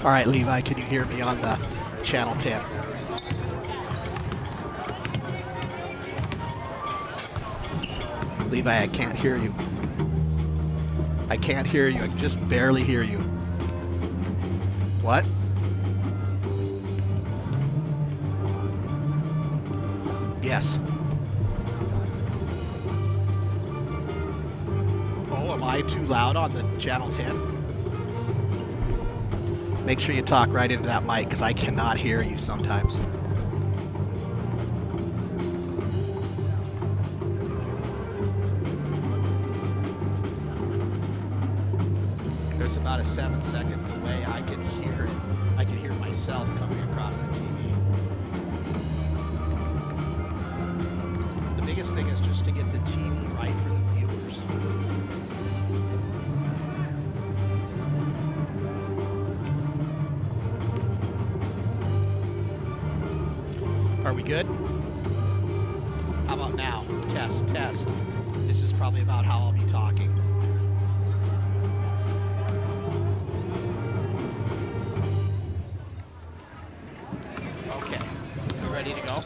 All right, Levi, can you hear me on the channel 10? Levi, I can't hear you. I can't hear you. I can just barely hear you. What? Yes. Oh, am I too loud on the channel 10? Make sure you talk right into that mic because I cannot hear you sometimes. There's about a 7-second delay. I can hear it. I can hear myself coming across the TV. The biggest thing is just to get the TV right for the viewers. Are we good? How about now? Test, test. This is probably about how I'll be talking. Okay, you ready to go?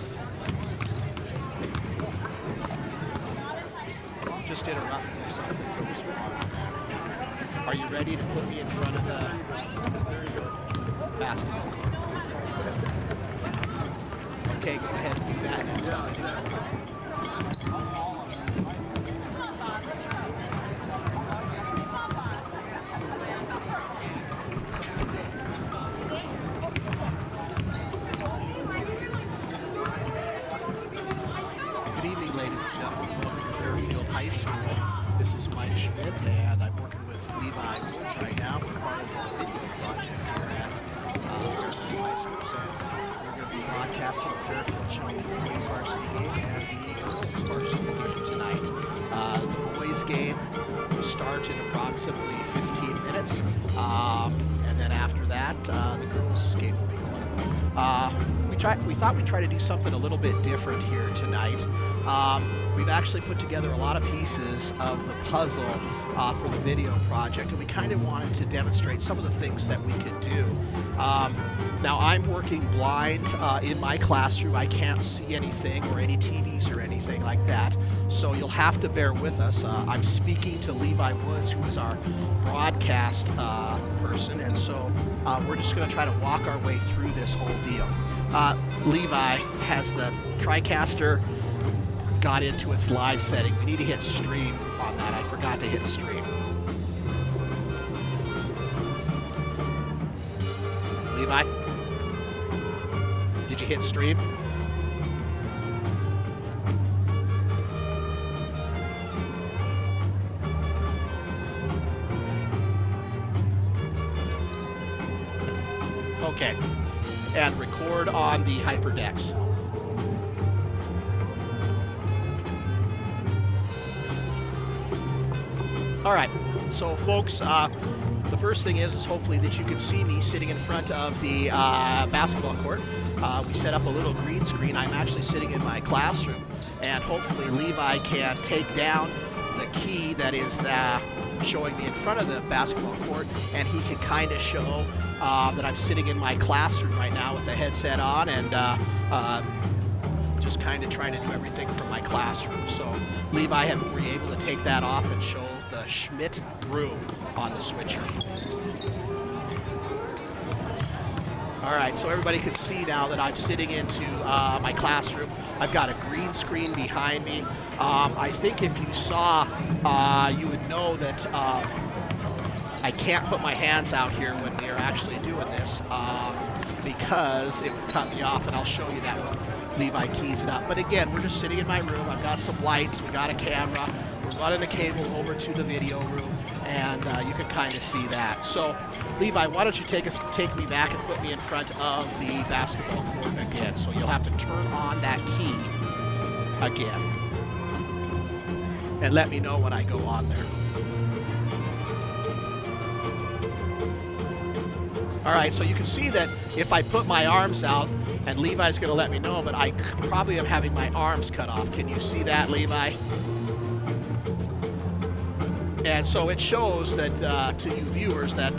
Just interrupt me if something goes wrong. Are you ready to put me in front of the basketball court? Okay, go ahead and do that next time. Good evening, ladies and gentlemen. Welcome to Fairfield High School. This is Mike Schmidt, and I'm working with Levi Woods right now. We're part of the video project here at Fairfield High School. So we're going to be broadcasting the Fairfield Shelby boys varsity game and the girls varsity game tonight. The boys game will start in approximately 15 minutes, and then after that, the girls game will be going. We thought we'd try to do something a little bit different here tonight. We've actually put together a lot of pieces of the puzzle for the video project, and we kind of wanted to demonstrate some of the things that we could do. Now, I'm working blind in my classroom. I can't see anything or any TVs or anything like that, so you'll have to bear with us. I'm speaking to Levi Woods, who is our broadcast person, and so we're just going to try to walk our way through this whole deal. Levi has the TriCaster got into its live setting. We need to hit stream on that. I forgot to hit stream. Levi, did you hit stream? Okay, and record on the HyperDex. All right, so folks, the first thing is hopefully that you can see me sitting in front of the basketball court. We set up a little green screen. I'm actually sitting in my classroom, and hopefully Levi can take down the key that is showing me in front of the basketball court, and he can kind of show that I'm sitting in my classroom right now with the headset on and just kind of trying to do everything from my classroom. So Levi, were you able to take that off and show the Schmidt room on the switcher? All right, so everybody can see now that I'm sitting into my classroom. I've got a green screen behind me. I think if you saw, you would know that I can't put my hands out here when we are actually doing this because it would cut me off, and I'll show you that when Levi keys it up. But again, we're just sitting in my room. I've got some lights, we got a camera, we're running a cable over to the video room, and you can kind of see that. So Levi, why don't you take me back and put me in front of the basketball court again. So you'll have to turn on that key again, and let me know when I go on there. All right, so you can see that if I put my arms out, and Levi's going to let me know, but I probably am having my arms cut off. Can you see that, Levi? And so it shows that to you viewers that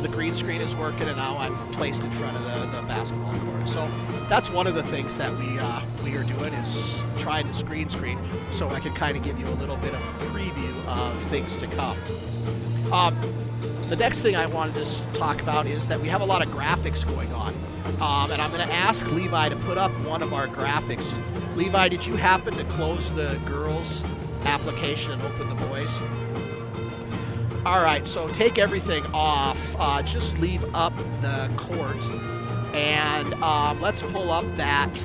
the green screen is working, and now I'm placed in front of the basketball court. So that's one of the things that we are doing, is trying to green screen, so I can kind of give you a little bit of a preview of things to come. The next thing I wanted to talk about is that we have a lot of graphics going on, and I'm going to ask Levi to put up one of our graphics. Levi, did you happen to close the girls' application and open the boys'? All right, so take everything off. Just leave up the court, and let's pull up that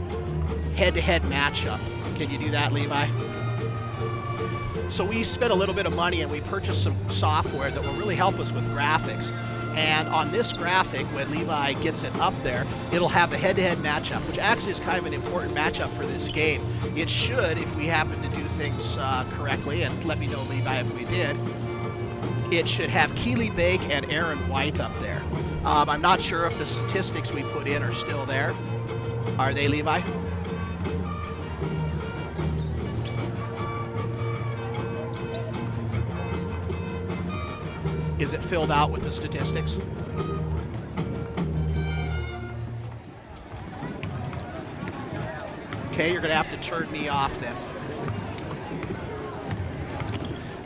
head-to-head matchup. Can you do that, Levi? So we spent a little bit of money and we purchased some software that will really help us with graphics. And on this graphic, when Levi gets it up there, it'll have the head-to-head matchup, which actually is kind of an important matchup for this game. It should, if we happen to do things correctly, and let me know, Levi, if we did, it should have Keely Bake and Aaron White up there. I'm not sure if the statistics we put in are still there. Are they, Levi? Is it filled out with the statistics? Okay, you're going to have to turn me off then.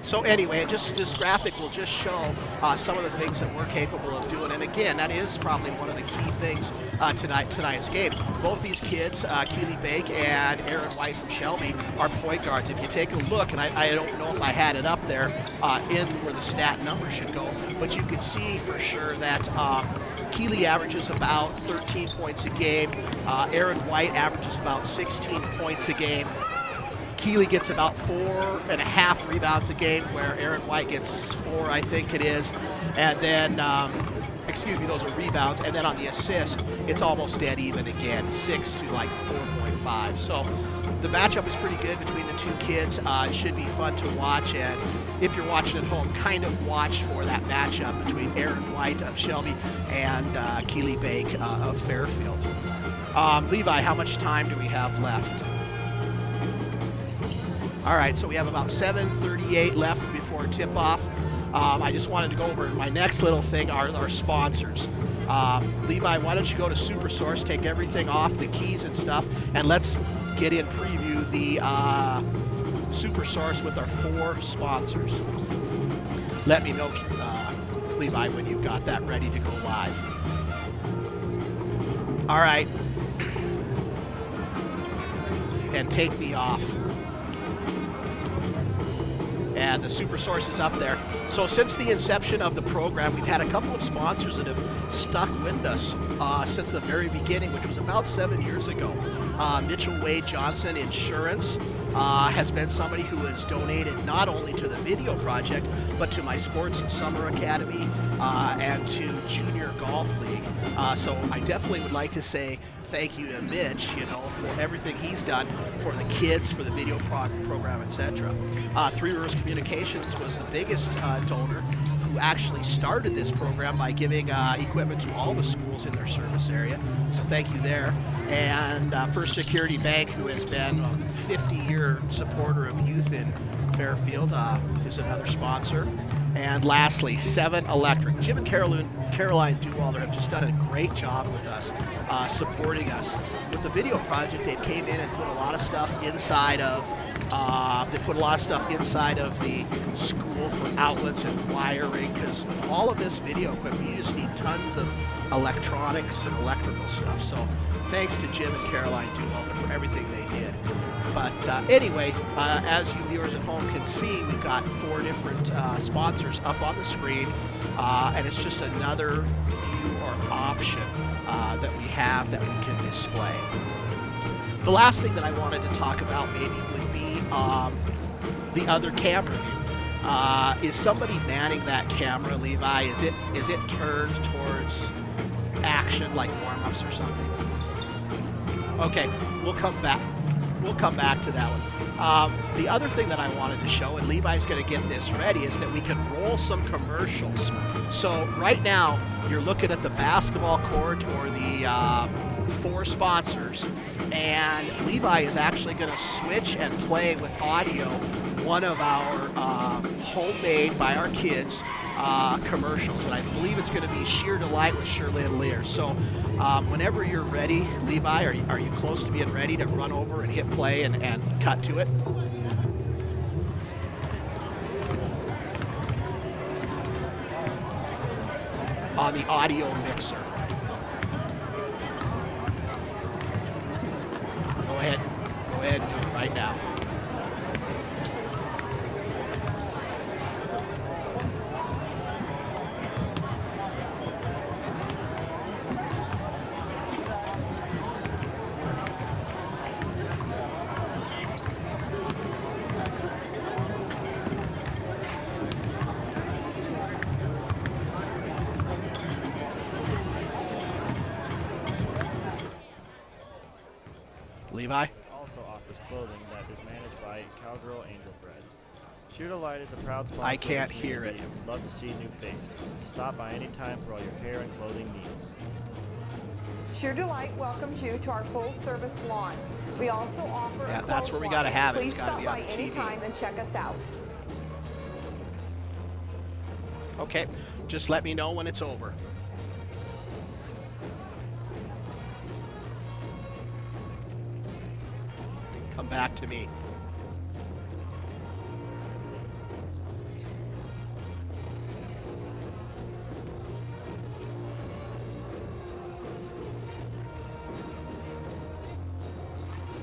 So anyway, this graphic will just show some of the things that we're capable of doing. And again, that is probably one of the key things tonight's game. Both these kids, Keely Bake and Aaron White from Shelby, are point guards. If you take a look, and I don't know if I had it up there in where the stat number should go, but you can see for sure that Keely averages about 13 points a game. Aaron White averages about 16 points a game. Keely gets about 4.5 rebounds a game, where Aaron White gets 4, I think it is. And then, excuse me, those are rebounds. And then on the assist, it's almost dead even again, 6 to like 4.5. So the matchup is pretty good between the two kids. It should be fun to watch. And if you're watching at home, kind of watch for that matchup between Aaron White of Shelby and Keely Bake of Fairfield. Levi, how much time do we have left? All right, so we have about 7:38 left before tip-off. I just wanted to go over my next little thing, our sponsors. Levi, why don't you go to SuperSource, take everything off, the keys and stuff, and let's get in preview the SuperSource with our 4 sponsors. Let me know, Levi, when you've got that ready to go live. All right. And take me off. And the SuperSource is up there. So since the inception of the program, we've had a couple of sponsors that have stuck with us since the very beginning, which was about 7 years ago. Mitchell Wade Johnson Insurance has been somebody who has donated not only to the video project, but to my Sports Summer Academy and to Junior Golf League. So I definitely would like to say thank you to Mitch, for everything he's done for the kids, for the video program, etc. Three Rivers Communications was the biggest donor who actually started this program by giving equipment to all the schools in their service area. So thank you there. And First Security Bank, who has been a 50-year supporter of youth in Fairfield, is another sponsor. And lastly, 7 Electric. Jim and Caroline Dewalder have just done a great job with us, supporting us. With the video project, they came in and put a lot of stuff inside of the school for outlets and wiring, because with all of this video equipment, you just need tons of electronics and electrical stuff. So thanks to Jim and Caroline Dewalder for everything they did. But anyway, as you viewers at home can see, we've got 4 different sponsors up on the screen, and it's just another view or option that we have that we can display. The last thing that I wanted to talk about maybe would be the other camera view. Is somebody manning that camera, Levi? Is it turned towards action, like warm-ups or something? Okay, we'll come back. We'll come back to that one. The other thing that I wanted to show, and Levi's going to get this ready, is that we can roll some commercials. So right now, you're looking at the basketball court or the 4 sponsors, and Levi is actually going to switch and play with audio one of our homemade by our kids commercials, and I believe it's going to be Sheer Delight with Shirley and Lear. So whenever you're ready, Levi, are you close to being ready to run over and hit play and cut to it? On the audio mixer. Go ahead and do it right now. Levi? Also offers clothing that is managed by Cowgirl Angel Threads. Sheer Delight is a proud sponsor. I can't hear it. We'd love to see new faces. Stop by anytime for all your hair and clothing needs. Sheer Delight welcomes you to our full-service salon. We also offer a that's where we clothesline. gotta have it. Please It's gotta stop be on by TV. anytime and check us out. Okay, just let me know when it's over. Come back to me.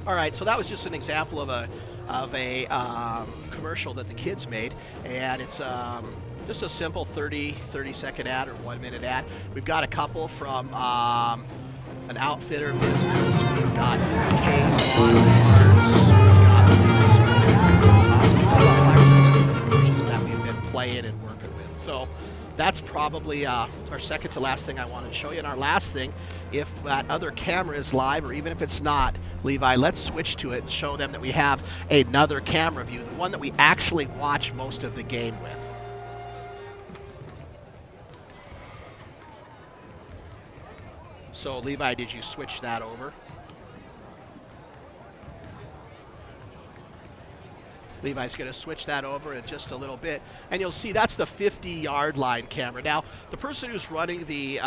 All right, so that was just an example of a commercial that the kids made, and it's just a simple 30-second ad or 1 minute ad. We've got a couple from an outfitter business. We've got K's Auto Parts. We've got all 5 or 6 different commercials that we've been playing and working with. So that's probably our second to last thing I wanted to show you. And our last thing, if that other camera is live, or even if it's not, Levi, let's switch to it and show them that we have another camera view, the one that we actually watch most of the game with. So Levi, did you switch that over? Levi's going to switch that over in just a little bit, and you'll see that's the 50-yard line camera. Now, the person who's running the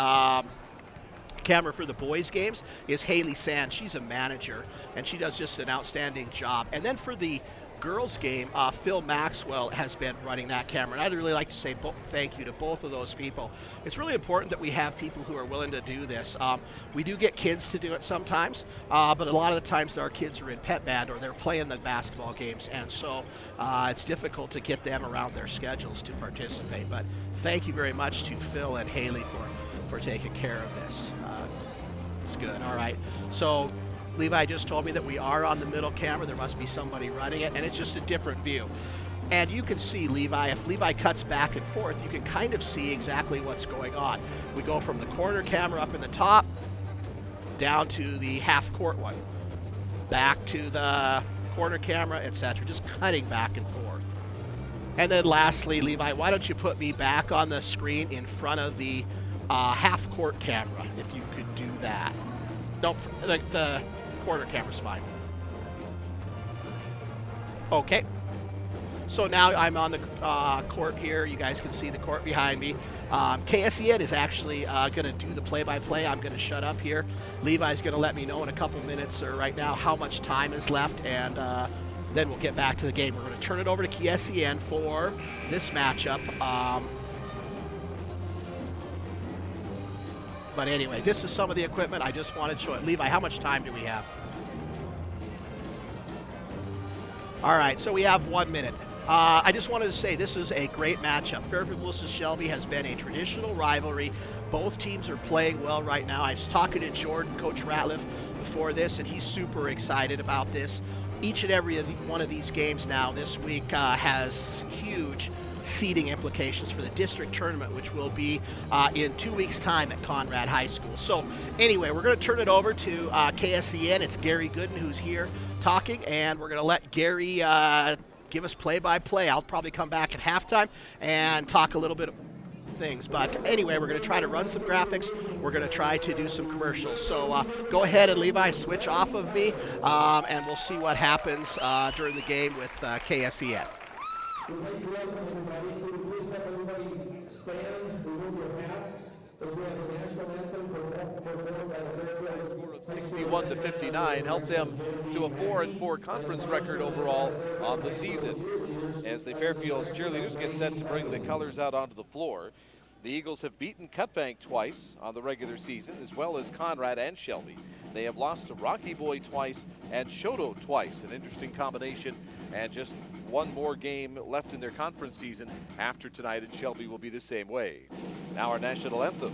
camera for the boys' games is Haley Sand. She's a manager, and she does just an outstanding job. And then for the girls' game, Phil Maxwell has been running that camera, and I'd really like to say thank you to both of those people. It's really important that we have people who are willing to do this. We do get kids to do it sometimes, but a lot of the times our kids are in pep band or they're playing the basketball games, and so it's difficult to get them around their schedules to participate. But thank you very much to Phil and Haley for taking care of this. It's good. All right. So Levi just told me that we are on the middle camera. There must be somebody running it, and it's just a different view. And you can see Levi, if Levi cuts back and forth, you can kind of see exactly what's going on. We go from the corner camera up in the top, down to the half-court one, back to the corner camera, etc. Just cutting back and forth. And then lastly, Levi, why don't you put me back on the screen in front of the half-court camera, if you could do that. Nope, the corner camera's fine. Okay. So now I'm on the court here. You guys can see the court behind me. KSEN is actually going to do the play-by-play. I'm going to shut up here. Levi's going to let me know in a couple minutes or right now how much time is left, and then we'll get back to the game. We're going to turn it over to KSEN for this matchup. But anyway, this is some of the equipment. I just wanted to show it. Levi, how much time do we have? All right, so we have 1 minute. I just wanted to say this is a great matchup. Fairfield versus Shelby has been a traditional rivalry. Both teams are playing well right now. I was talking to Jordan, Coach Ratliff, before this, and he's super excited about this. Each and every one of these games now this week has huge seeding implications for the district tournament, which will be in 2 weeks' time at Conrad High School. So anyway, we're going to turn it over to KSEN. It's Gary Gooden who's here talking, and we're going to let Gary give us play-by-play. I'll probably come back at halftime and talk a little bit about things. But anyway, we're going to try to run some graphics. We're going to try to do some commercials. So go ahead and Levi, switch off of me, and we'll see what happens during the game with KSEN. We'd like to welcome everybody. Could you please have everybody stand, remove your hats, as we have the national anthem performed by the Fairfield. Score of 61 to 59 helped them to a 4-4 conference record overall on the season. As the Fairfield cheerleaders get set to bring the colors out onto the floor, the Eagles have beaten Cutbank twice on the regular season, as well as Conrad and Shelby. They have lost to Rocky Boy twice and Shoto twice, an interesting combination, and just one more game left in their conference season after tonight, and Shelby will be the same way. Now our national anthem.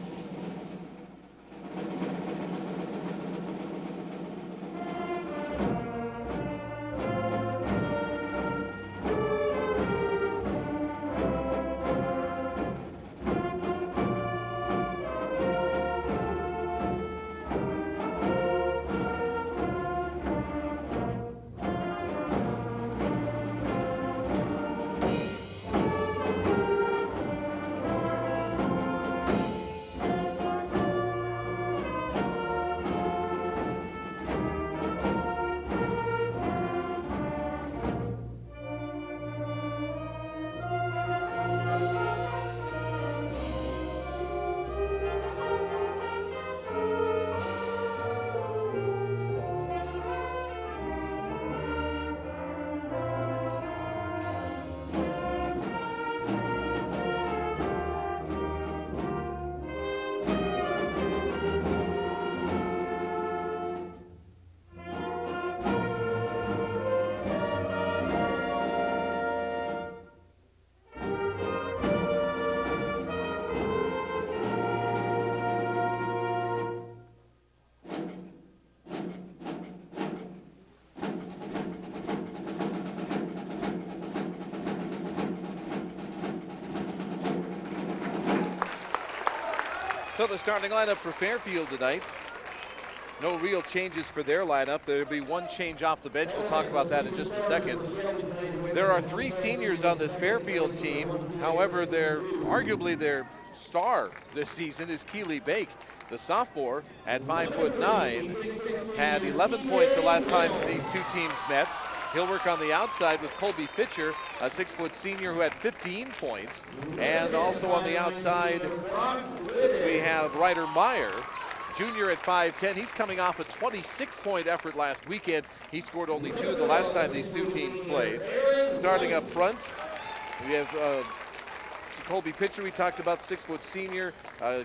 So the starting lineup for Fairfield tonight. No real changes for their lineup. There'll be one change off the bench. We'll talk about that in just a second. There are 3 seniors on this Fairfield team. However, arguably their star this season is Keely Bake. The sophomore at 5'9", had 11 points the last time these two teams met. He'll work on the outside with Colby Fitcher, a 6-foot senior who had 15 points. And also on the outside, we have Ryder Meyer, junior at 5'10". He's coming off a 26-point effort last weekend. He scored only 2 the last time these two teams played. Starting up front, we have Colby Pitcher, we talked about, 6-foot senior.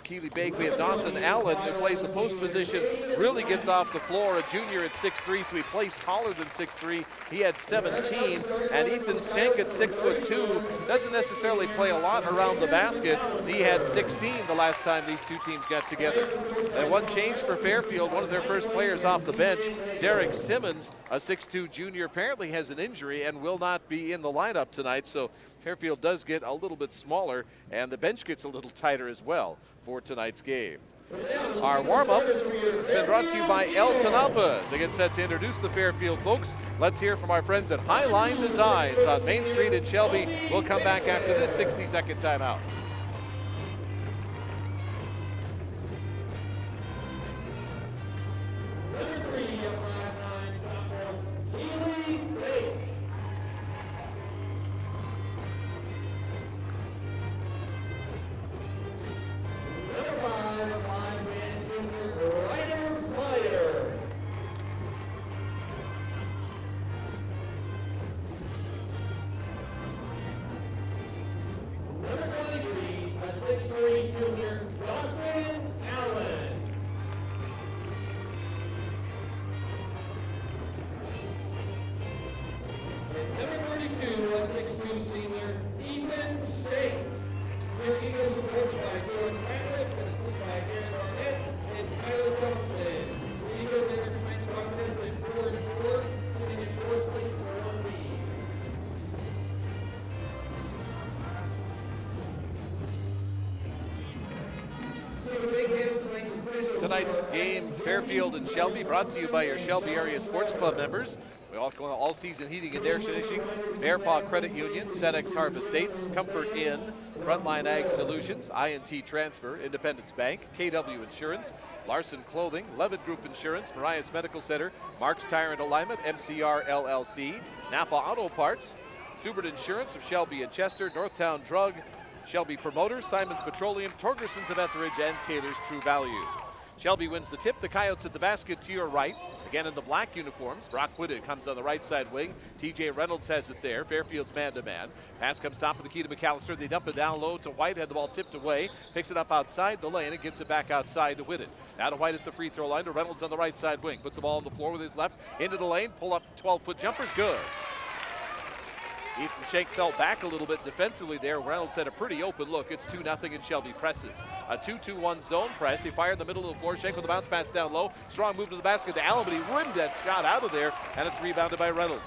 Keely Bake, we have Dawson Allen, who plays the post position, really gets off the floor, a junior at 6'3", so he plays taller than 6'3". He had 17. And Ethan Shank at 6'2", doesn't necessarily play a lot around the basket. He had 16 the last time these two teams got together. And one change for Fairfield, one of their first players off the bench, Derek Simmons, a 6'2" junior, apparently has an injury and will not be in the lineup tonight. So Fairfield does get a little bit smaller, and the bench gets a little tighter as well for tonight's game. Our warm-up has been brought to you by El Tanapa. They get set to introduce the Fairfield folks. Let's hear from our friends at Highline Designs on Main Street in Shelby. We'll come back after this 60-second timeout. Tonight's game, Fairfield and Shelby, brought to you by your Shelby Area Sports Club members. We all go all season heating and air conditioning, Bear Paw Credit Union, Senex Harvest Estates, Comfort Inn, Frontline Ag Solutions, INT Transfer, Independence Bank, KW Insurance, Larson Clothing, Levitt Group Insurance, Marias Medical Center, Mark's Tire and Alignment, MCR LLC, Napa Auto Parts, Subert Insurance of Shelby and Chester, Northtown Drug, Shelby Promoters, Simon's Petroleum, Torgerson's of Etheridge, and Taylor's True Value. Shelby wins the tip. The Coyotes at the basket to your right. Again in the black uniforms. Brock Whitted comes on the right side wing. TJ Reynolds has it there. Fairfield's man-to-man. Pass comes top of the key to McAllister. They dump it down low to White. Had the ball tipped away. Picks it up outside the lane and gets it back outside to Whitted. Now to White at the free throw line to Reynolds on the right side wing. Puts the ball on the floor with his left. Into the lane. Pull up 12-foot jumper's good. Ethan Shank fell back a little bit defensively there. Reynolds had a pretty open look. It's 2-0 and Shelby presses. A 2-2-1 zone press. They fire in the middle of the floor. Shank with the bounce pass down low. Strong move to the basket to Allen, but he rimmed that shot out of there, and it's rebounded by Reynolds.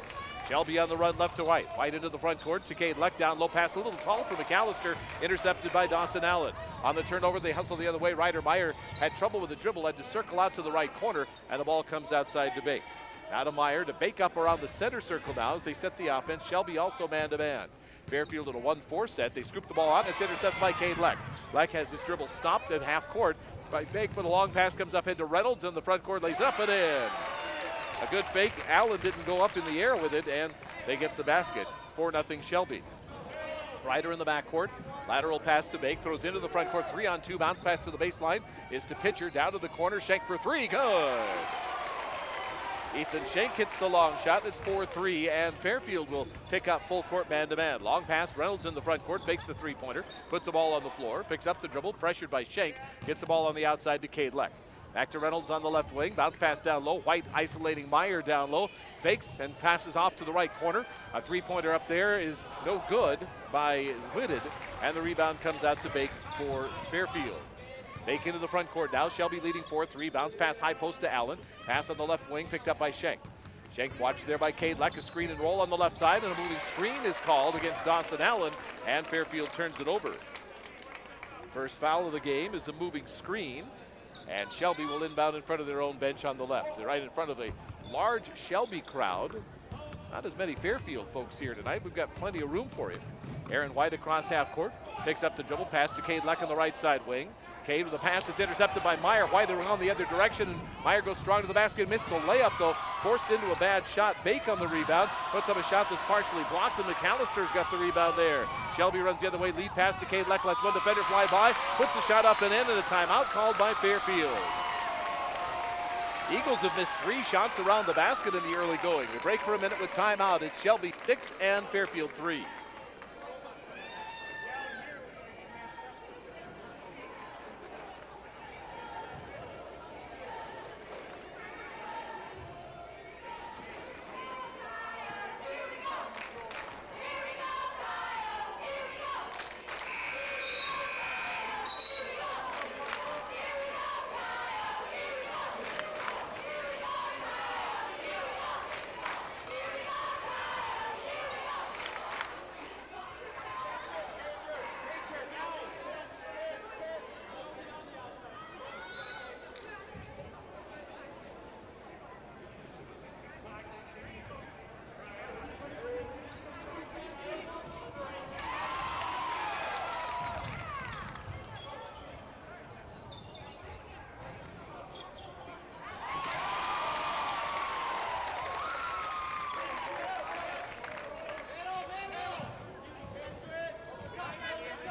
Shelby on the run left to White. White into the front court. Cade Leck down low pass. A little tall for McAllister. Intercepted by Dawson Allen. On the turnover, they hustle the other way. Ryder Meyer had trouble with the dribble. Had to circle out to the right corner, and the ball comes outside to Bake. Now to Meyer to Bake up around the center circle now as they set the offense. Shelby also man-to-man. Fairfield in a 1-4 set. They scoop the ball on. It's intercepted by Cade Leck. Leck has his dribble stopped at half court by Bake, but a long pass comes up into Reynolds in the front court. Lays up and in. A good fake. Allen didn't go up in the air with it, and they get the basket. 4-0 Shelby. Ryder in the backcourt. Lateral pass to Bake. Throws into the front court. 3-on-2. Bounce pass to the baseline. Is to Pitcher. Down to the corner. Shank for three. Good. Ethan Shank hits the long shot. It's 4-3, and Fairfield will pick up full court man-to-man. Long pass, Reynolds in the front court, fakes the three-pointer, puts the ball on the floor, picks up the dribble, pressured by Shank, gets the ball on the outside to Cade Leck. Back to Reynolds on the left wing, bounce pass down low, White isolating Meyer down low, fakes and passes off to the right corner. A three-pointer up there is no good by Whitted, and the rebound comes out to Bake for Fairfield. Bake into the front court now. Shelby leading 4-3. Bounce pass high post to Allen. Pass on the left wing picked up by Shank. Shank watched there by Cade Leck. A screen and roll on the left side, and a moving screen is called against Dawson Allen, and Fairfield turns it over. First foul of the game is a moving screen, and Shelby will inbound in front of their own bench on the left. They're right in front of a large Shelby crowd. Not as many Fairfield folks here tonight. We've got plenty of room for you. Aaron White across half court. Picks up the dribble. Pass to Cade Leck on the right side wing. Cade with the pass. It's intercepted by Meyer. White on the other direction, and Meyer goes strong to the basket. Missed the layup, though. Forced into a bad shot. Bake on the rebound. Puts up a shot that's partially blocked, and McAllister's got the rebound there. Shelby runs the other way. Lead pass to Cade Leck. Lets one defender fly by. Puts the shot up and in, and a timeout called by Fairfield. Eagles have missed 3 shots around the basket in the early going. We break for a minute with timeout. It's Shelby 6 and Fairfield 3.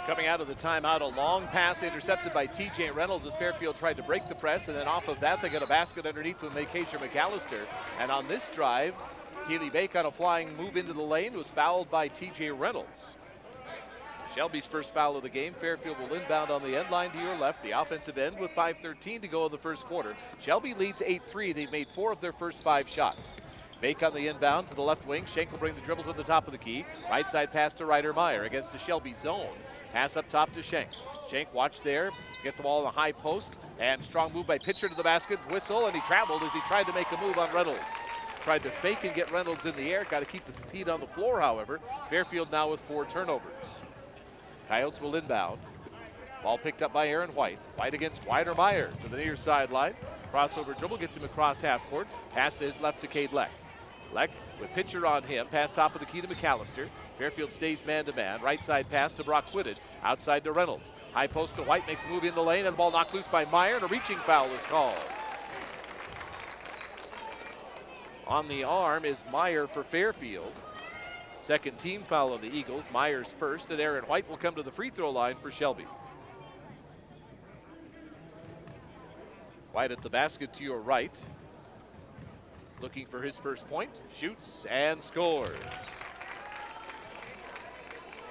Coming out of the timeout, a long pass intercepted by TJ Reynolds as Fairfield tried to break the press, and then off of that they got a basket underneath with Makeisha McAllister. And on this drive, Keely Bake on a flying move into the lane was fouled by TJ Reynolds. So Shelby's first foul of the game. Fairfield will inbound on the end line to your left, the offensive end with 5:13 to go in the first quarter. Shelby leads 8-3. They've made 4 of their first 5 shots. Bake on the inbound to the left wing. Shank will bring the dribble to the top of the key. Right side pass to Ryder Meyer against the Shelby zone. Pass up top to Shank. Shank watch there, get the ball in the high post, and strong move by Pitcher to the basket, whistle, and he traveled as he tried to make a move on Reynolds. Tried to fake and get Reynolds in the air, got to keep the feet on the floor, however. Fairfield now with 4 turnovers. Coyotes will inbound. Ball picked up by Aaron White. White against Ryder Meyer to the near sideline. Crossover dribble gets him across half court. Pass to his left to Cade Leck. Leck with Pitcher on him. Pass top of the key to McAllister. Fairfield stays man-to-man. Right side pass to Brock Whitted. Outside to Reynolds. High post to White. Makes a move in the lane. And the ball knocked loose by Meyer. And a reaching foul is called. On the arm is Meyer for Fairfield. Second team foul on the Eagles. Myers first, and Aaron White will come to the free throw line for Shelby. White at the basket to your right. Looking for his first point. Shoots and scores.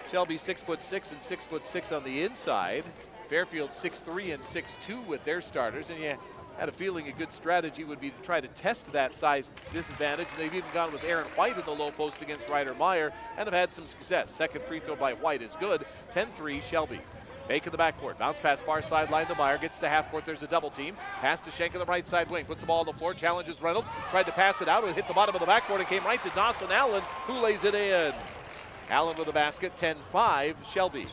Shelby 6'6" and 6'6" on the inside. Fairfield 6'3" and 6'2" with their starters, and you had a feeling a good strategy would be to try to test that size disadvantage. They've even gone with Aaron White in the low post against Ryder Meyer and have had some success. Second free throw by White is good. 10-3 Shelby. Bake in the backcourt. Bounce pass far sideline to Meyer. Gets to half court. There's a double team. Pass to Schenk on the right side wing. Puts the ball on the floor. Challenges Reynolds. Tried to pass it out. It hit the bottom of the backboard and came right to Dawson Allen, who lays it in. Allen with the basket. 10-5 Shelby.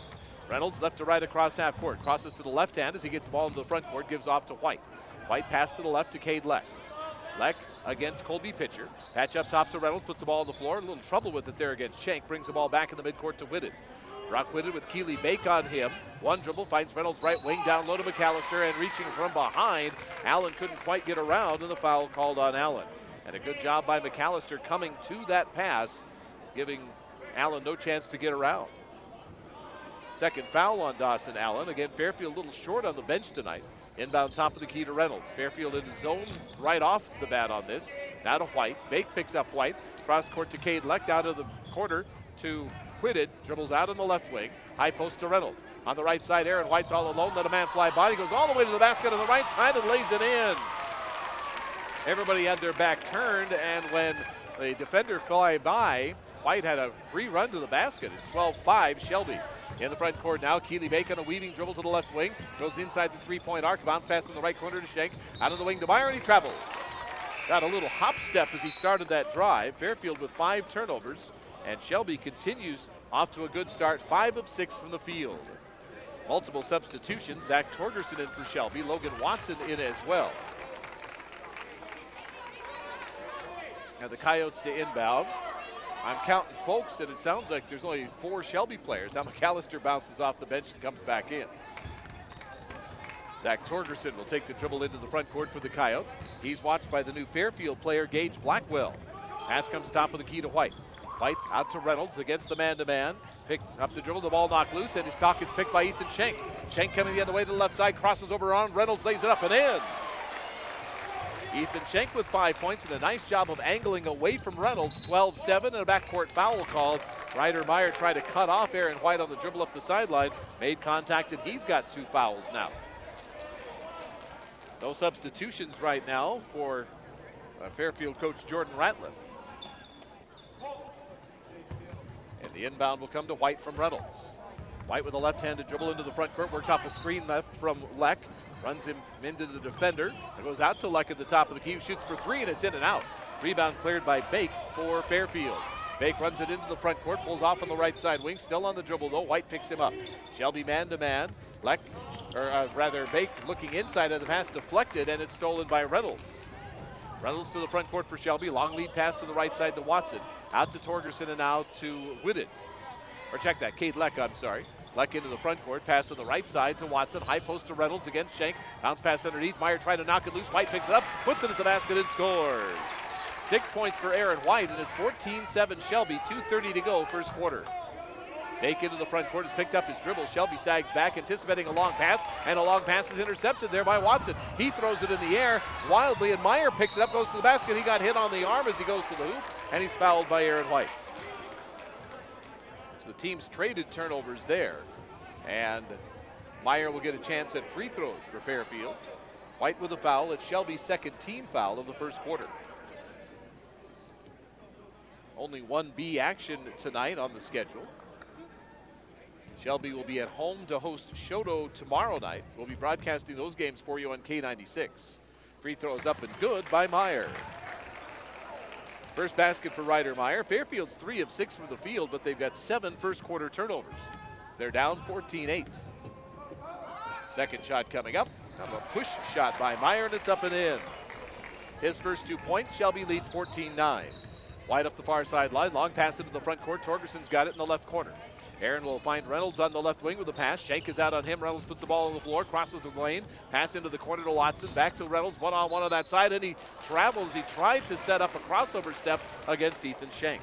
Reynolds left to right across half court. Crosses to the left hand as he gets the ball into the front court. Gives off to White. White pass to the left to Cade Leck. Leck against Colby Pitcher. Patch up top to Reynolds. Puts the ball on the floor. A little trouble with it there against Schenk. Brings the ball back in the midcourt to Whitted. Brock Whitted with Keeley Bake on him. One dribble finds Reynolds right wing down low to McAllister, and reaching from behind. Allen couldn't quite get around, and the foul called on Allen. And a good job by McAllister coming to that pass, giving Allen no chance to get around. Second foul on Dawson Allen. Again, Fairfield a little short on the bench tonight. Inbound top of the key to Reynolds. Fairfield in the zone right off the bat on this. Now to White. Bake picks up White. Cross court to Cade Leck. Down to the corner to Whitted. Dribbles out on the left wing. High post to Reynolds. On the right side, Aaron White's all alone. Let a man fly by. He goes all the way to the basket on the right side and lays it in. Everybody had their back turned, and when the defender fly by, White had a free run to the basket. It's 12-5 Shelby. In the front court now, Keeley Bacon, a weaving dribble to the left wing. Goes inside the three-point arc. Bounce pass in the right corner to Schenk. Out of the wing to Meyer, and he travels. Got a little hop step as he started that drive. Fairfield with 5 turnovers, and Shelby continues off to a good start. 5 of 6 from the field. Multiple substitutions. Zach Torgerson in for Shelby. Logan Watson in as well. Now the Coyotes to inbound. I'm counting folks, and it sounds like there's only 4 Shelby players. Now McAllister bounces off the bench and comes back in. Zach Torgerson will take the dribble into the front court for the Coyotes. He's watched by the new Fairfield player, Gage Blackwell. Pass comes top of the key to White. White out to Reynolds against the man-to-man. Picked up the dribble, the ball knocked loose, and his pocket's picked by Ethan Schenk. Schenk coming the other way to the left side, crosses over on Reynolds, lays it up and in. Ethan Schenk with 5 points and a nice job of angling away from Reynolds. 12-7 and a backcourt foul called. Ryder Meyer tried to cut off Aaron White on the dribble up the sideline. Made contact, and he's got 2 fouls now. No substitutions right now for Fairfield coach Jordan Ratliff. And the inbound will come to White from Reynolds. White with a left-handed dribble into the front court. Works off a screen left from Leck. Runs him into the defender. It goes out to Leck at the top of the key. Shoots for 3, and it's in and out. Rebound cleared by Bake for Fairfield. Bake runs it into the front court. Pulls off on the right side wing. Still on the dribble, though. White picks him up. Shelby man-to-man. Leck, Bake looking inside of the pass deflected, and it's stolen by Reynolds. Reynolds to the front court for Shelby. Long lead pass to the right side to Watson. Out to Torgerson and now to Whitted. Or check that, Cade Leck, I'm sorry. Leck into the front court, pass to the right side to Watson. High post to Reynolds against Schenk. Bounce pass underneath. Meyer trying to knock it loose. White picks it up, puts it at the basket and scores. 6 points for Aaron White, and it's 14-7 Shelby. 2:30 to go, first quarter. Bake into the front court has picked up his dribble. Shelby sags back, anticipating a long pass, and a long pass is intercepted there by Watson. He throws it in the air wildly, and Meyer picks it up, goes to the basket. He got hit on the arm as he goes to the hoop, and he's fouled by Aaron White. So the team's traded turnovers there, and Meyer will get a chance at free throws for Fairfield. White with a foul. It's Shelby's second team foul of the first quarter. Only 1B action tonight on the schedule. Shelby will be at home to host Shoto tomorrow night. We'll be broadcasting those games for you on K96. Free throws up and good by Meyer. First basket for Ryder Meyer. Fairfield's 3 of 6 from the field, but they've got 7 first quarter turnovers. They're down 14-8. Second shot coming up. Kind of a push shot by Meyer, and it's up and in. His first 2 points, Shelby leads 14-9. Wide up the far sideline, long pass into the front court. Torgerson's got it in the left corner. Aaron will find Reynolds on the left wing with a pass. Schenk is out on him. Reynolds puts the ball on the floor, crosses the lane. Pass into the corner to Watson. Back to Reynolds, one-on-one on that side, and he travels. He tried to set up a crossover step against Ethan Schenk.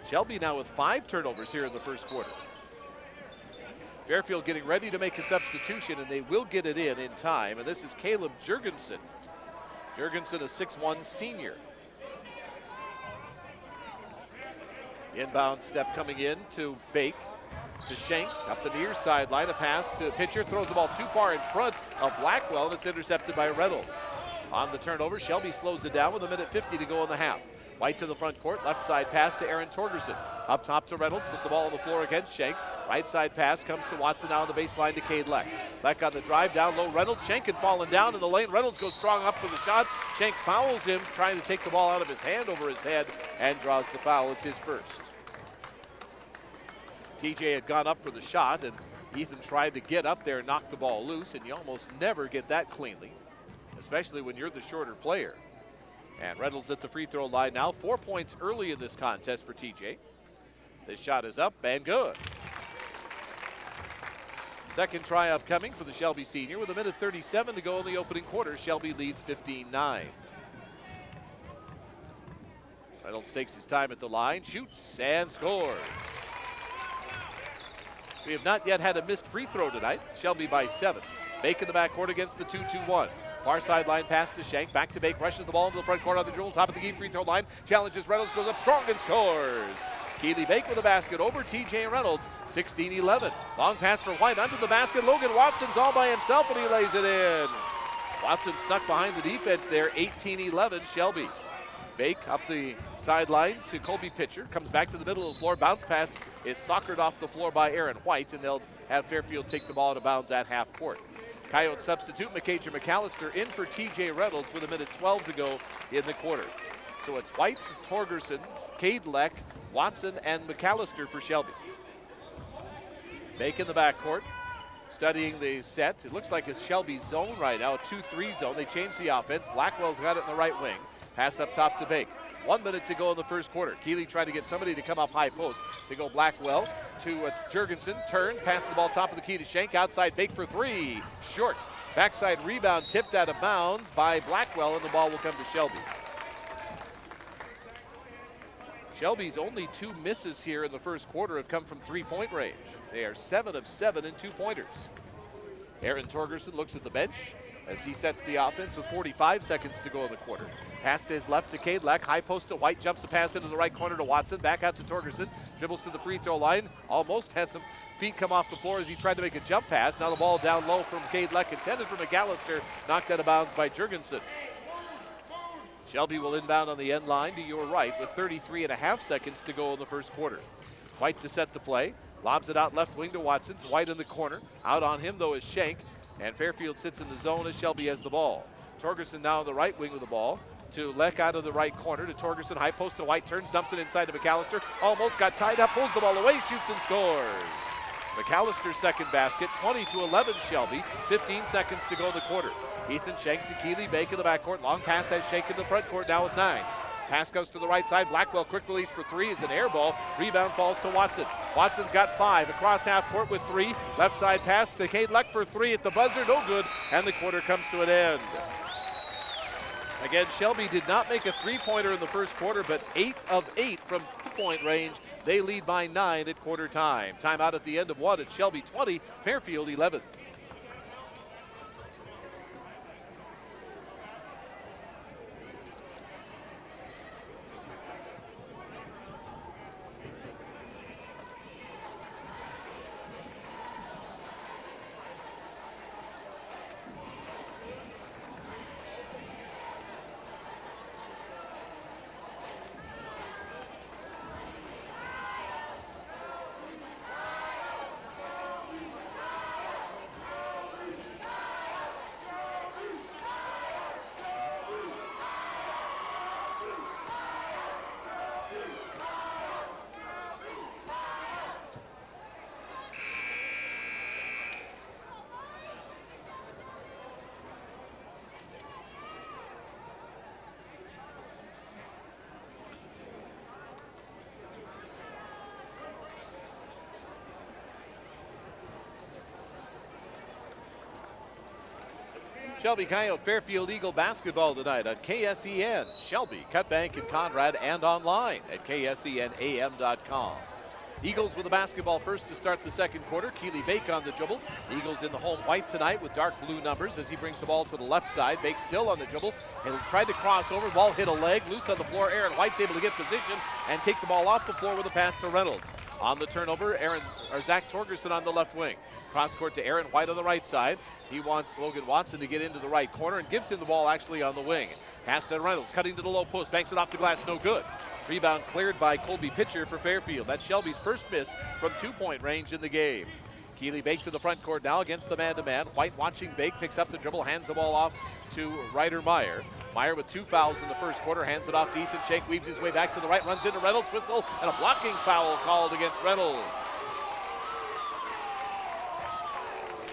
Shelby now with 5 turnovers here in the first quarter. Fairfield getting ready to make a substitution, and they will get it in time. And this is Caleb Jurgensen. Jurgensen, a 6'1" senior. Inbound step coming in to Bake, to Schenk, up the near sideline. A pass to Pitcher, throws the ball too far in front of Blackwell, and it's intercepted by Reynolds. On the turnover, Shelby slows it down with 1:50 to go in the half. White to the front court, left side pass to Aaron Torgerson. Up top to Reynolds, puts the ball on the floor against Schenk. Right side pass comes to Watson now on the baseline to Cade Leck. Leck on the drive, down low, Reynolds. Schenk had fallen down in the lane. Reynolds goes strong up for the shot. Schenk fouls him, trying to take the ball out of his hand over his head, and draws the foul. It's his first. TJ had gone up for the shot, and Ethan tried to get up there and knock the ball loose, and you almost never get that cleanly, especially when you're the shorter player. And Reynolds at the free throw line now. 4 points early in this contest for TJ. This shot is up and good. Second try upcoming for the Shelby senior with 1:37 to go in the opening quarter. Shelby leads 15-9. Reynolds takes his time at the line, shoots and scores. We have not yet had a missed free throw tonight. Shelby by 7. Bake in the backcourt against the 2-2-1. Far sideline pass to Schenk. Back to Bake. Rushes the ball into the front court on the dribble. Top of the key free throw line. Challenges Reynolds. Goes up strong and scores. Keely Bake with a basket over TJ Reynolds. 16-11. Long pass for White under the basket. Logan Watson's all by himself, and he lays it in. Watson stuck behind the defense there. 18-11 Shelby. Bake up the sidelines to Colby Pitcher. Comes back to the middle of the floor. Bounce pass is soccered off the floor by Aaron White, and they'll have Fairfield take the ball out of bounds at half court. Coyote substitute McCager McAllister in for TJ Reynolds with 1:12 to go in the quarter. So it's White, Torgerson, Cade Leck, Watson, and McAllister for Shelby. Bake in the backcourt, studying the set. It looks like it's Shelby's zone right now, a 2-3 zone. They changed the offense. Blackwell's got it in the right wing. Pass up top to Bake. 1 minute to go in the first quarter. Keeley trying to get somebody to come up high post. They go Blackwell to Jurgensen. Turn, pass the ball top of the key to Schenk. Outside Bake for 3. Short. Backside rebound tipped out of bounds by Blackwell, and the ball will come to Shelby. Shelby's only 2 misses here in the first quarter have come from 3-point range. They are 7 of 7 in 2-pointers. Aaron Torgerson looks at the bench as he sets the offense with 45 seconds to go in the quarter. Pass to his left to Cade Leck. High post to White. Jumps the pass into the right corner to Watson. Back out to Torgerson. Dribbles to the free throw line. Almost had the feet come off the floor as he tried to make a jump pass. Now the ball down low from Cade Leck. Intended for McAllister. Knocked out of bounds by Jurgensen. Shelby will inbound on the end line to your right with 33.5 seconds to go in the first quarter. White to set the play. Lobs it out left wing to Watson. White in the corner. Out on him, though, is Schenk. And Fairfield sits in the zone as Shelby has the ball. Torgerson now on the right wing with the ball. To Leck out of the right corner to Torgerson. High post to White. Turns, dumps it inside to McAllister. Almost got tied up. Pulls the ball away. Shoots and scores. McAllister's second basket. 20-11 Shelby. 15 seconds to go in the quarter. Ethan Schenk to Keely Bake in the backcourt. Long pass has Schenk in the front court now with 9. Pass goes to the right side. Blackwell quick release for 3 is an air ball. Rebound falls to Watson. Watson's got 5 across half court with 3. Left side pass to Cade Leck for 3 at the buzzer. No good. And the quarter comes to an end. Again, Shelby did not make a 3-pointer in the first quarter, but 8 of 8 from 2-point range. They lead by 9 at quarter time. Timeout at the end of 1 at Shelby 20, Fairfield 11. Shelby Coyote Fairfield Eagle basketball tonight on KSEN, Shelby, Cutbank, and Conrad, and online at ksenam.com. Eagles with the basketball first to start the second quarter. Keely Bake on the dribble. Eagles in the home white tonight with dark blue numbers as he brings the ball to the left side. Bake still on the dribble. He'll try to cross over. Ball hit a leg. Loose on the floor. Aaron White's able to get position and take the ball off the floor with a pass to Reynolds. On the turnover, Zach Torgerson on the left wing. Cross court to Aaron White on the right side. He wants Logan Watson to get into the right corner and gives him the ball actually on the wing. Pass to Reynolds, cutting to the low post, banks it off the glass, no good. Rebound cleared by Colby Pitcher for Fairfield. That's Shelby's first miss from 2-point range in the game. Keely Bake to the front court now against the man-to-man. White watching Bake, picks up the dribble, hands the ball off to Ryder Meyer. Meyer with 2 fouls in the first quarter, hands it off to Ethan Shank, weaves his way back to the right, runs into Reynolds, whistle, and a blocking foul called against Reynolds.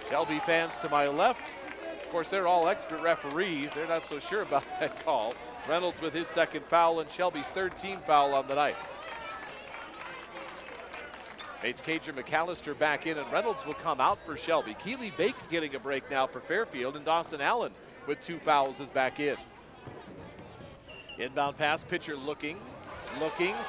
Shelby fans to my left. Of course, they're all expert referees. They're not so sure about that call. Reynolds with his second foul and Shelby's third team foul on the night. Cager McAllister back in, and Reynolds will come out for Shelby. Keely Bake getting a break now for Fairfield, and Dawson Allen with 2 fouls is back in. Inbound pass, Pitcher looking,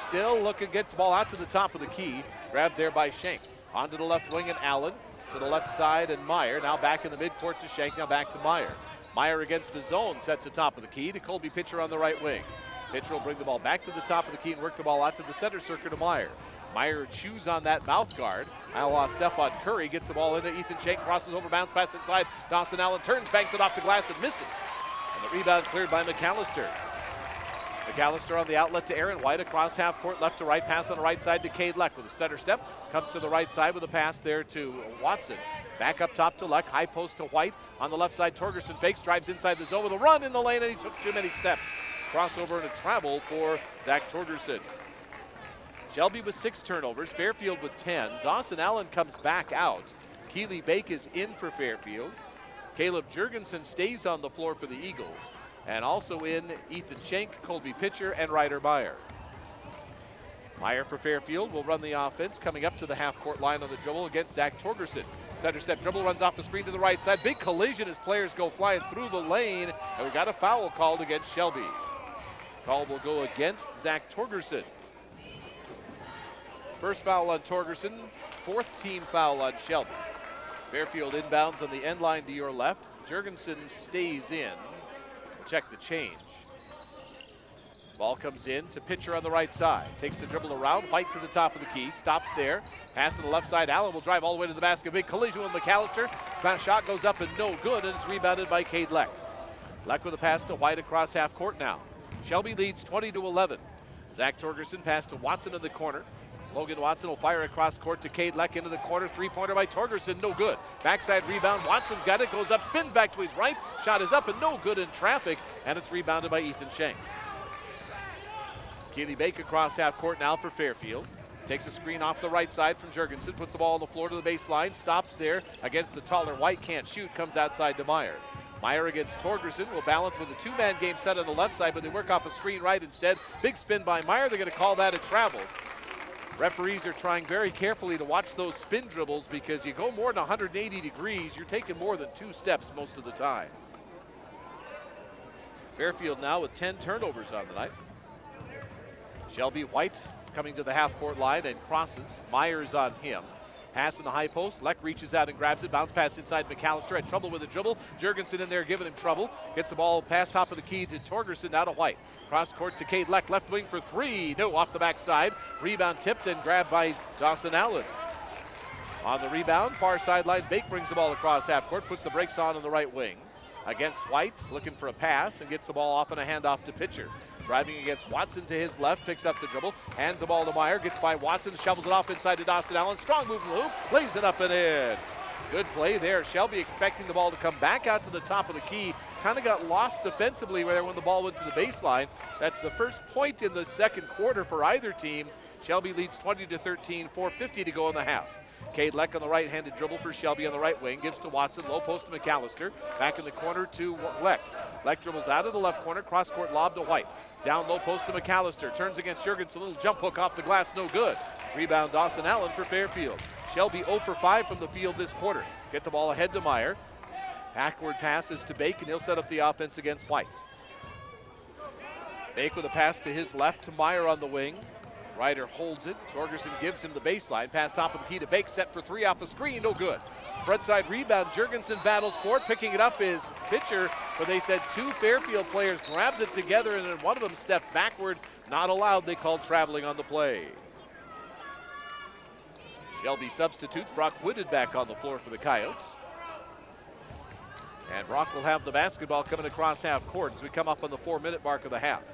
still looking, gets the ball out to the top of the key. Grabbed there by Shank. Onto the left wing and Allen. To the left side and Meyer. Now back in the midcourt to Shank, now back to Meyer. Meyer against the zone, sets the top of the key to Colby Pitcher on the right wing. Pitcher will bring the ball back to the top of the key and work the ball out to the center circle to Meyer. Meyer chews on that mouth guard. Stephon Curry gets the ball into Ethan Shank, crosses over, bounce pass inside. Dawson Allen turns, banks it off the glass and misses. And the rebound cleared by McAllister. McAllister on the outlet to Aaron White, across half court, left to right, pass on the right side to Cade Leck with a stutter step. Comes to the right side with a pass there to Watson. Back up top to Leck, high post to White. On the left side, Torgerson fakes, drives inside the zone with a run in the lane, and he took too many steps. Crossover and a travel for Zach Torgerson. Shelby with 6 turnovers, Fairfield with 10. Dawson Allen comes back out. Keely Bake is in for Fairfield. Caleb Jurgensen stays on the floor for the Eagles. And also in Ethan Shank, Colby Pitcher, and Ryder Meyer. Meyer for Fairfield will run the offense, coming up to the half-court line on the dribble against Zach Torgerson. Center step dribble, runs off the screen to the right side. Big collision as players go flying through the lane, and we got a foul called against Shelby. Call will go against Zach Torgerson. First foul on Torgerson, 4th team foul on Shelby. Fairfield inbounds on the end line to your left. Jurgensen stays in. Check the change. Ball comes in to Pitcher on the right side. Takes the dribble around, White to the top of the key, stops there. Pass to the left side, Allen will drive all the way to the basket. Big collision with McAllister. That shot goes up and no good, and it's rebounded by Cade Leck. Leck with a pass to White across half court now. Shelby leads 20-11. Zach Torgerson pass to Watson in the corner. Logan Watson will fire across court to Cade Leck into the corner. 3-pointer by Torgerson, no good. Backside rebound, Watson's got it, goes up, spins back to his right. Shot is up and no good in traffic, and it's rebounded by Ethan Shank. Keely Bake across half court now for Fairfield. Takes a screen off the right side from Jurgensen, puts the ball on the floor to the baseline, stops there against the taller White, can't shoot, comes outside to Meyer. Meyer against Torgerson will balance with a 2-man game set on the left side, but they work off a screen right instead. Big spin by Meyer, they're gonna call that a travel. Referees are trying very carefully to watch those spin dribbles because you go more than 180 degrees, you're taking more than 2 steps most of the time. Fairfield now with 10 turnovers on the night. Shelby White coming to the half-court line and crosses. Myers on him. Pass in the high post. Leck reaches out and grabs it. Bounce pass inside McAllister. Had trouble with the dribble. Jurgensen in there giving him trouble. Gets the ball past top of the key to Torgerson, now to White. Cross court to Cade Leck. Left wing for 3. No, off the backside. Rebound tipped and grabbed by Dawson Allen. On the rebound, far sideline. Bake brings the ball across half court. Puts the brakes on the right wing. Against White, looking for a pass and gets the ball off and a handoff to Pitcher. Driving against Watson to his left, picks up the dribble, hands the ball to Meyer, gets by Watson, shovels it off inside to Dawson Allen. Strong move from the hoop, lays it up and in. Good play there. Shelby expecting the ball to come back out to the top of the key. Kind of got lost defensively there when the ball went to the baseline. That's the first point in the second quarter for either team. Shelby leads 20-13, 4:50 to go in the half. Cade Leck on the right-handed dribble for Shelby on the right wing. Gives to Watson, low post to McAllister. Back in the corner to Leck. Leck dribbles out of the left corner, cross-court lob to White. Down low post to McAllister. Turns against Jurgensen, a little jump hook off the glass, no good. Rebound Dawson Allen for Fairfield. Shelby 0 for 5 from the field this quarter. Get the ball ahead to Meyer. Backward passes to Bake, and he'll set up the offense against White. Bake with a pass to his left to Meyer on the wing. Ryder holds it. Jorgensen gives him the baseline. Pass top of the key to Bake, set for three off the screen, no good. Front side rebound, Jorgensen battles for it. Picking it up is Pitcher, but they said two Fairfield players grabbed it together and then one of them stepped backward. Not allowed, they called traveling on the play. Shelby substitutes. Brock Whitted back on the floor for the Coyotes. And Brock will have the basketball coming across half court as we come up on the 4-minute mark of the half.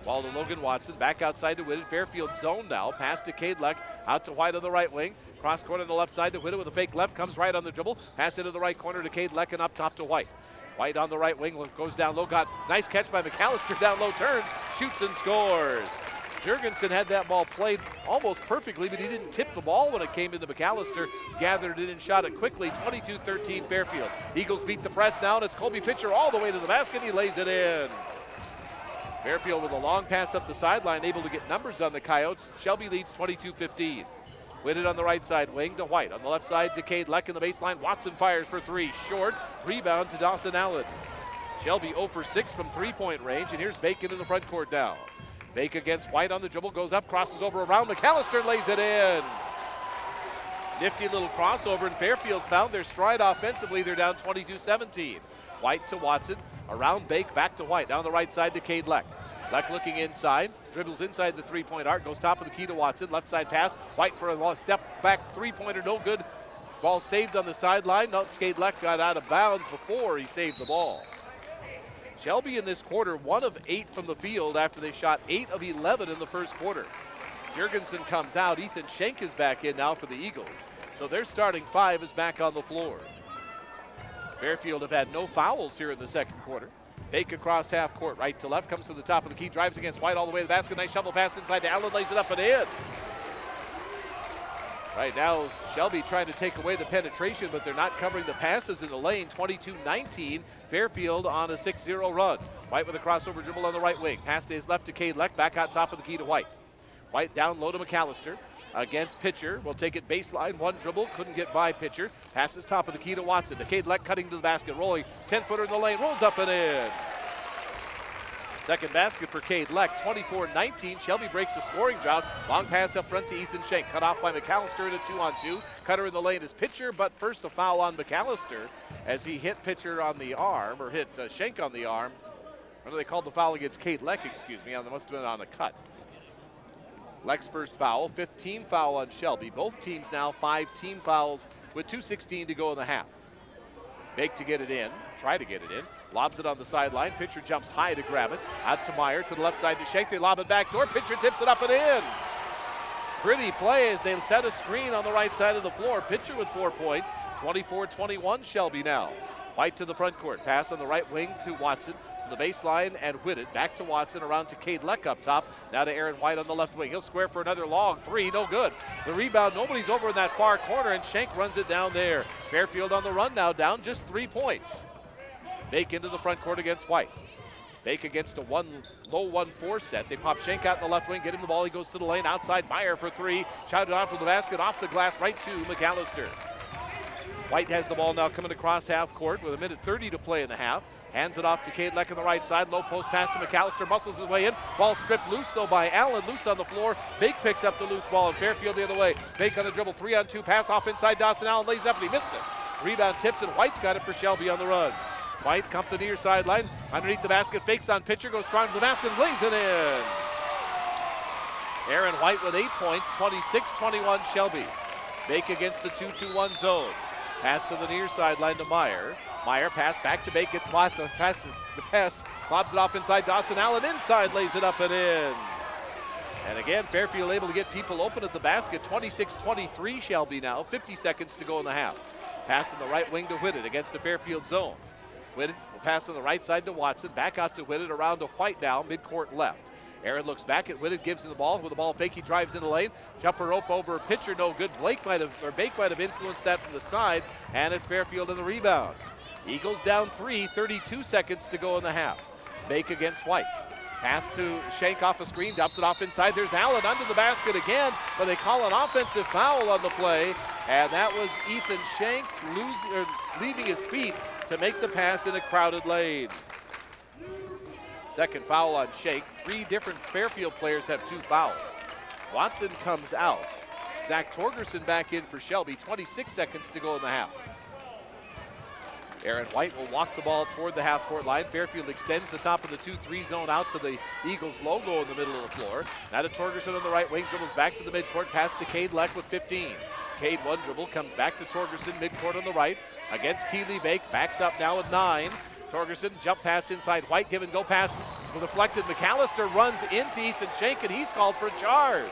Ball to Logan Watson, back outside to Whitted. Fairfield zone now. Pass to Kadleck, out to White on the right wing. Cross court on the left side to Whitted with a fake left, comes right on the dribble. Pass into the right corner to Kadleck and up top to White. White on the right wing, goes down low, got nice catch by McAllister, down low, turns, shoots and scores. Jorgensen had that ball played almost perfectly, but he didn't tip the ball when it came into McAllister. Gathered it and shot it quickly. 22-13 Fairfield. Eagles beat the press now, and it's Colby Pitcher all the way to the basket. He lays it in. Fairfield with a long pass up the sideline, able to get numbers on the Coyotes. Shelby leads 22-15. Whitted on the right side wing to White. On the left side to Kadleck in the baseline. Watson fires for three. Short. Rebound to Dawson Allen. Shelby 0 for 6 from three-point range, and here's Bacon in the front court now. Bake against White on the dribble, goes up, crosses over around. McAllister lays it in. Nifty little crossover, and Fairfield's found their stride offensively. They're down 22-17. White to Watson, around Bake, back to White. Down the right side to Kadleck. Leck looking inside, dribbles inside the three-point arc, goes top of the key to Watson. Left side pass, White for a long step back three-pointer, no good. Ball saved on the sideline. No, Kadleck got out of bounds before he saved the ball. Shelby in this quarter, 1 of 8 from the field after they shot 8 of 11 in the first quarter. Jorgensen comes out. Ethan Schenk is back in now for the Eagles. So their starting 5 is back on the floor. Fairfield have had no fouls here in the second quarter. Bake across half court, right to left, comes to the top of the key, drives against White all the way to the basket. Nice shovel pass inside to Allen, lays it up and in. Right now, Shelby trying to take away the penetration, but they're not covering the passes in the lane. 22-19, Fairfield on a 6-0 run. White with a crossover dribble on the right wing. Pass to his left to Kadleck, back out top of the key to White. White down low to McAllister. Against Pitcher, will take it baseline, one dribble, couldn't get by Pitcher. Passes top of the key to Watson. To Kadleck cutting to the basket, rolling, 10-footer in the lane, rolls up and in. Second basket for Kadleck, 24-19. Shelby breaks the scoring drought. Long pass up front to Ethan Schenk, cut off by McAllister in a 2-on-2. Cutter in the lane is Pitcher, but first a foul on McAllister as he hit Pitcher on the arm, or hit Schenk on the arm. Or they called the foul against Kadleck, excuse me, and it must have been on the cut. Leck's first foul, 15th team foul on Shelby. Both teams now 5 team fouls with 2:16 to go in the half. Bake to get it in, try to get it in. Lobs it on the sideline. Pitcher jumps high to grab it. Out to Meyer, to the left side to Schenk. They lob it back door. Pitcher tips it up and in. Pretty play as they set a screen on the right side of the floor. Pitcher with 4 points. 24-21 Shelby now. White to the front court. Pass on the right wing to Watson. To the baseline and Whitted. Back to Watson, around to Kadleck up top. Now to Aaron White on the left wing. He'll square for another long three. No good. The rebound, nobody's over in that far corner, and Schenk runs it down there. Fairfield on the run now, down just 3 points. Bake into the front court against White. Bake against a low 1-4 set. They pop Schenk out in the left wing, get him the ball. He goes to the lane outside. Meyer for three. Shot it off to the basket, off the glass, right to McAllister. White has the ball now coming across half court with 1:30 to play in the half. Hands it off to Kadleck on the right side. Low post pass to McAllister. Muscles his way in. Ball stripped loose though by Allen. Loose on the floor. Bake picks up the loose ball and Fairfield the other way. Bake on the dribble. 3-on-2 pass off inside Dawson. Allen lays it up and he missed it. Rebound tipped and White's got it for Shelby on the run. White comes to the near sideline. Underneath the basket. Fakes on Pitcher. Goes strong to the basket and lays it in. Aaron White with 8 points. 26-21 Shelby. Bake against the 2-2-1 zone. Pass to the near sideline to Meyer. Meyer pass back to Bake, gets lost, passes the pass, lobs it off inside Dawson Allen, inside lays it up and in. And again, Fairfield able to get people open at the basket. 26-23 Shelby now, 50 seconds to go in the half. Pass in the right wing to Whitted against the Fairfield zone. Whitted will pass on the right side to Watson, back out to Whitted, around to White now, midcourt left. Aaron looks back at Whitted, gives him the ball. With the ball fake, he drives in the lane. Jumper rope over Pitcher, no good. Bake might have influenced that from the side, and it's Fairfield in the rebound. Eagles down 3, 32 seconds to go in the half. Bake against White. Pass to Schenk off a screen, dumps it off inside. There's Allen under the basket again, but they call an offensive foul on the play. And that was Ethan Shank leaving his feet to make the pass in a crowded lane. Second foul on Shank. 3 different Fairfield players have 2 fouls. Watson comes out. Zach Torgerson back in for Shelby. 26 seconds to go in the half. Aaron White will walk the ball toward the half-court line. Fairfield extends the top of the 2-3 zone out to the Eagles logo in the middle of the floor. Now to Torgerson on the right wing, dribbles back to the midcourt, pass to Cade Leck with 15. Cade one dribble, comes back to Torgerson, midcourt on the right, against Keeley Bake, backs up now with 9. Torgerson, jump pass inside White, give and go pass, deflected. McAllister runs into Ethan Shank, and he's called for a charge.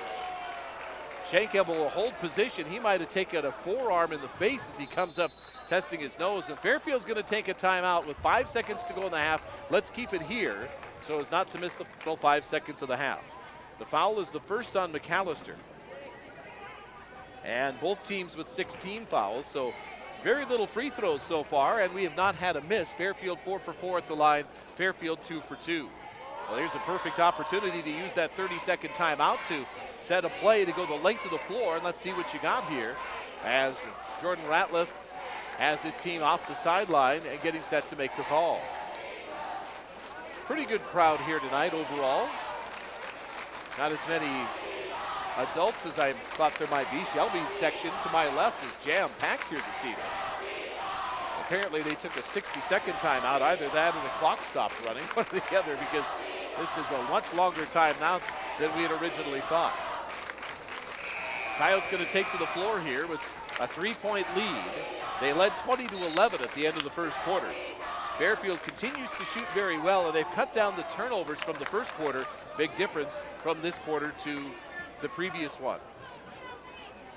Shank able to hold position. He might have taken a forearm in the face as he comes up testing his nose, and Fairfield's going to take a timeout with 5 seconds to go in the half. Let's keep it here so as not to miss the final 5 seconds of the half. The foul is the first on McAllister. And both teams with 16 fouls, so very little free throws so far, and we have not had a miss. Fairfield 4 for 4 at the line, Fairfield 2 for 2. Well, here's a perfect opportunity to use that 30-second timeout to set a play to go the length of the floor, and let's see what you got here as Jordan Ratliff has his team off the sideline and getting set to make the call. Pretty good crowd here tonight overall. Not as many adults as I thought there might be. Shelby's section to my left is jam-packed here this evening. Apparently they took a 60-second timeout. Either that or the clock stopped running, one or the other, because this is a much longer time now than we had originally thought. Coyotes going to take to the floor here with a 3-point lead. They led 20-11 at the end of the first quarter. Fairfield continues to shoot very well, and they've cut down the turnovers from the first quarter. Big difference from this quarter to the previous one.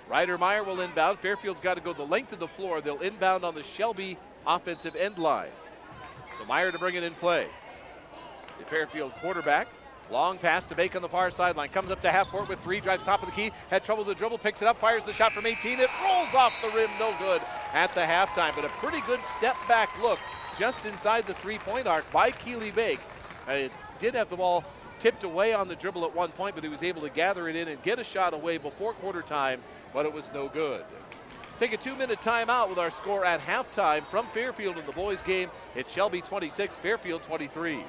Ryder Meyer will inbound. Fairfield's got to go the length of the floor. They'll inbound on the Shelby offensive end line. So Meyer to bring it in play. The Fairfield quarterback. Long pass to Bake on the far sideline. Comes up to half court with 3, drives top of the key. Had trouble with the dribble, picks it up, fires the shot from 18. It rolls off the rim, no good at the halftime. But a pretty good step back look just inside the 3-point arc by Keeley Bake. It did have the ball tipped away on the dribble at one point, but he was able to gather it in and get a shot away before quarter time, but it was no good. Take a 2-minute timeout with our score at halftime from Fairfield in the boys game. It's Shelby 26, Fairfield 23.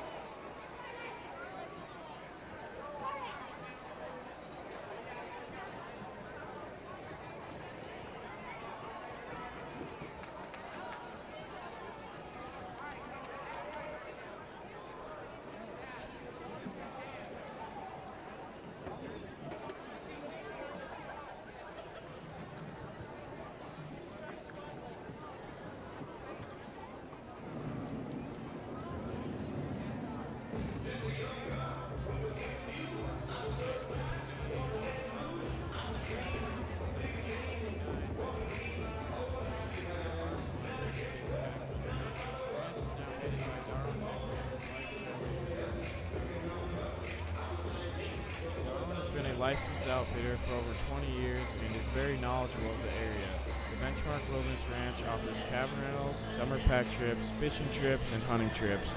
Licensed outfitter for over 20 years and is very knowledgeable of the area. The Benchmark Wilderness Ranch offers cabin rentals, summer pack trips, fishing trips, and hunting trips.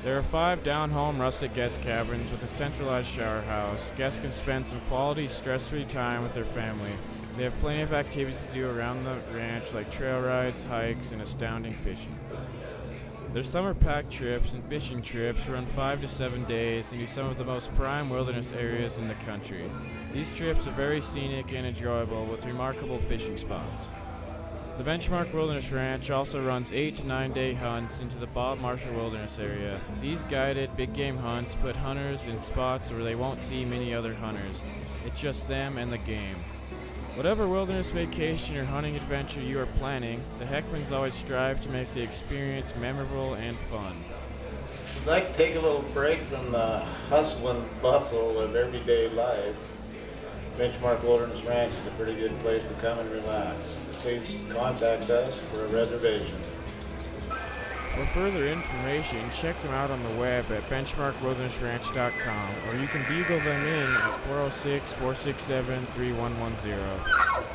There are 5 down-home rustic guest cabins with a centralized shower house. Guests can spend some quality, stress-free time with their family. They have plenty of activities to do around the ranch, like trail rides, hikes, and astounding fishing. Their summer pack trips and fishing trips run 5 to 7 days into some of the most prime wilderness areas in the country. These trips are very scenic and enjoyable with remarkable fishing spots. The Benchmark Wilderness Ranch also runs 8 to 9 day hunts into the Bob Marshall Wilderness area. These guided big game hunts put hunters in spots where they won't see many other hunters. It's just them and the game. Whatever wilderness vacation or hunting adventure you are planning, the Heckmans always strive to make the experience memorable and fun. I'd like to take a little break from the hustle and bustle of everyday life. Benchmark Wilderness Ranch is a pretty good place to come and relax. Please contact us for a reservation. For further information, check them out on the web at benchmarkwildernessranch.com, or you can bugle them in at 406-467-3110.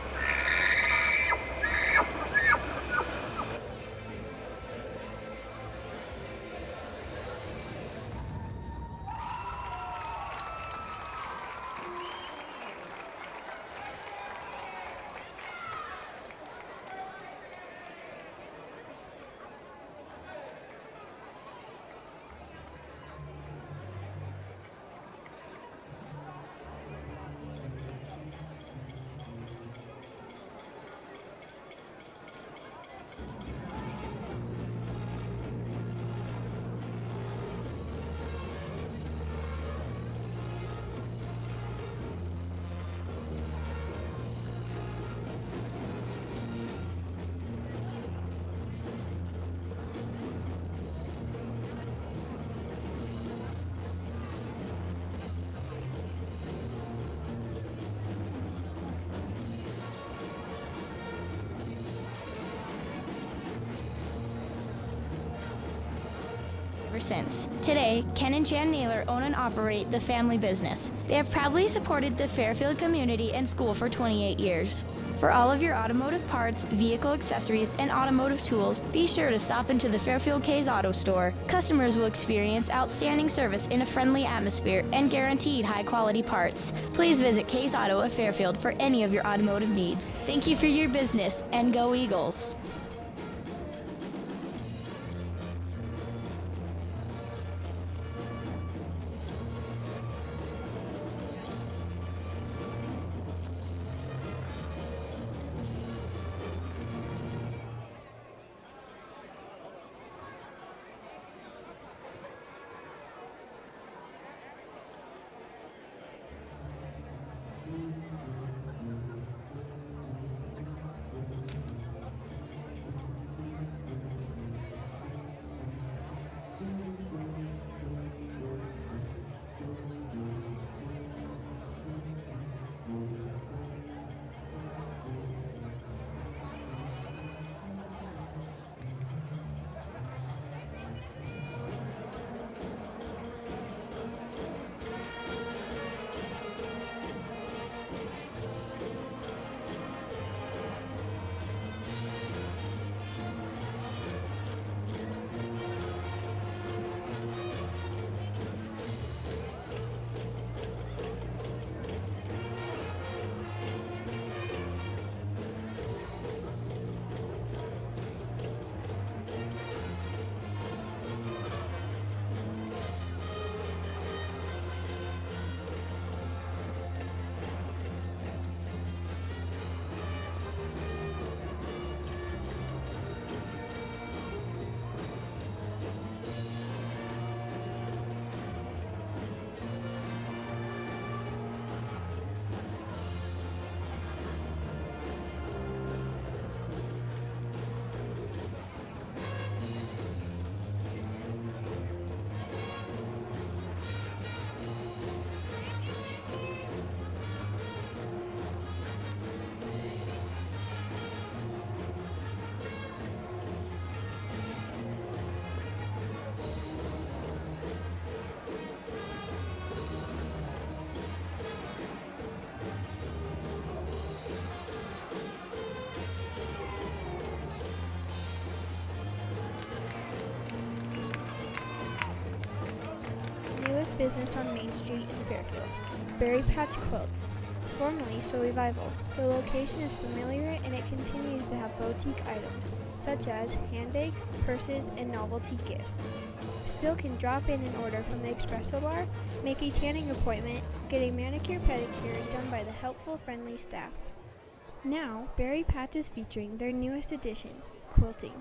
since. Today, Ken and Jan Naylor own and operate the family business. They have proudly supported the Fairfield community and school for 28 years. For all of your automotive parts, vehicle accessories, and automotive tools, be sure to stop into the Fairfield K's Auto Store. Customers will experience outstanding service in a friendly atmosphere and guaranteed high-quality parts. Please visit K's Auto of Fairfield for any of your automotive needs. Thank you for your business, and go Eagles! Newest business on Main Street in Fairfield, Berry Patch Quilts, formerly So Revival. The location is familiar and it continues to have boutique items such as handbags, purses, and novelty gifts. Still can drop in an order from the espresso bar, make a tanning appointment, get a manicure pedicure done by the helpful, friendly staff. Now, Berry Patch is featuring their newest addition, quilting,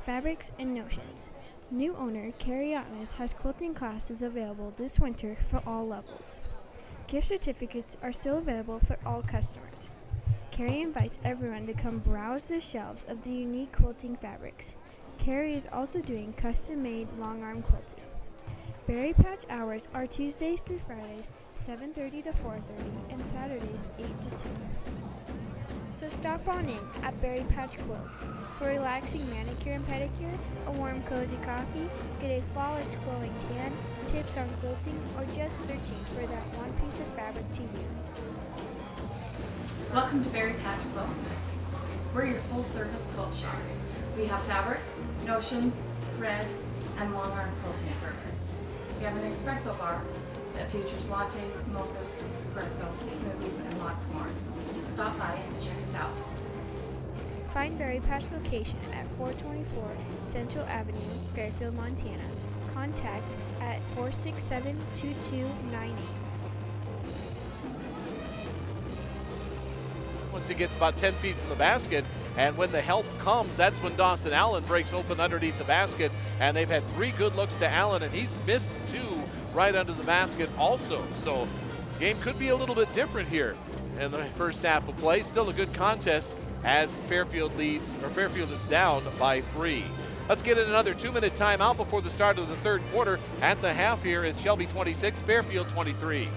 fabrics, and notions. New owner Carrie Otnes has quilting classes available this winter for all levels. Gift certificates are still available for all customers. Carrie invites everyone to come browse the shelves of the unique quilting fabrics. Carrie is also doing custom-made long-arm quilting. Berry Patch hours are Tuesdays through Fridays, 7:30 to 4:30, and Saturdays, 8 to 2. So stop on in at Berry Patch Quilts for a relaxing manicure and pedicure, a warm cozy coffee, get a flawless glowing tan, tips on quilting, or just searching for that one piece of fabric to use. Welcome to Berry Patch Quilt. We're your full-service quilt shop. We have fabric, notions, thread, and long-arm quilting service. We have an espresso bar that features lattes, mochas, espresso, smoothies, and lots more. Stop by and check us out. Find Berry Patch location at 424 Central Avenue, Fairfield, Montana. Contact at 467-2298. Once he gets about 10 feet from the basket, and when the help comes, that's when Dawson Allen breaks open underneath the basket, and they've had 3 good looks to Allen, and he's missed 2 right under the basket also. So game could be a little bit different here in the first half of play. Still a good contest as Fairfield is down by 3. Let's get in another 2-minute timeout before the start of the third quarter. At the half here, it's Shelby 26, Fairfield 23.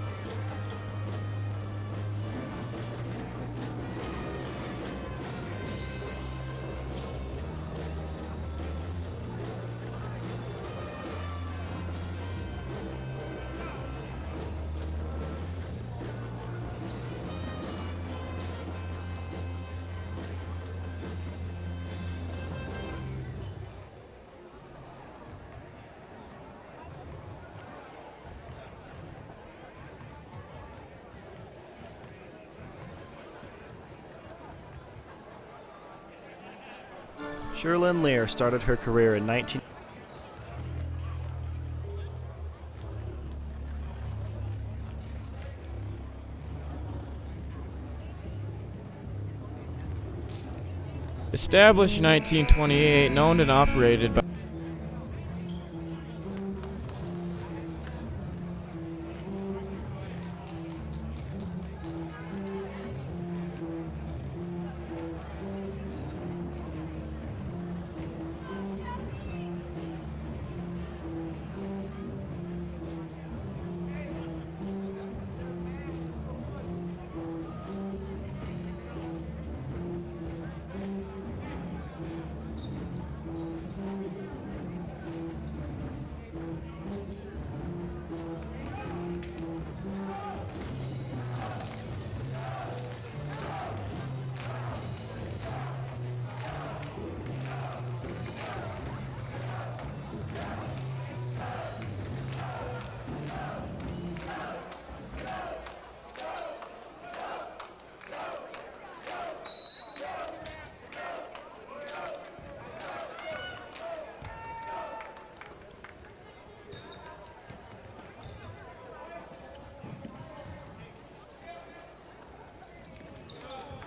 Sherlyn Lear started her career in 19... Established in 1928 and owned and operated by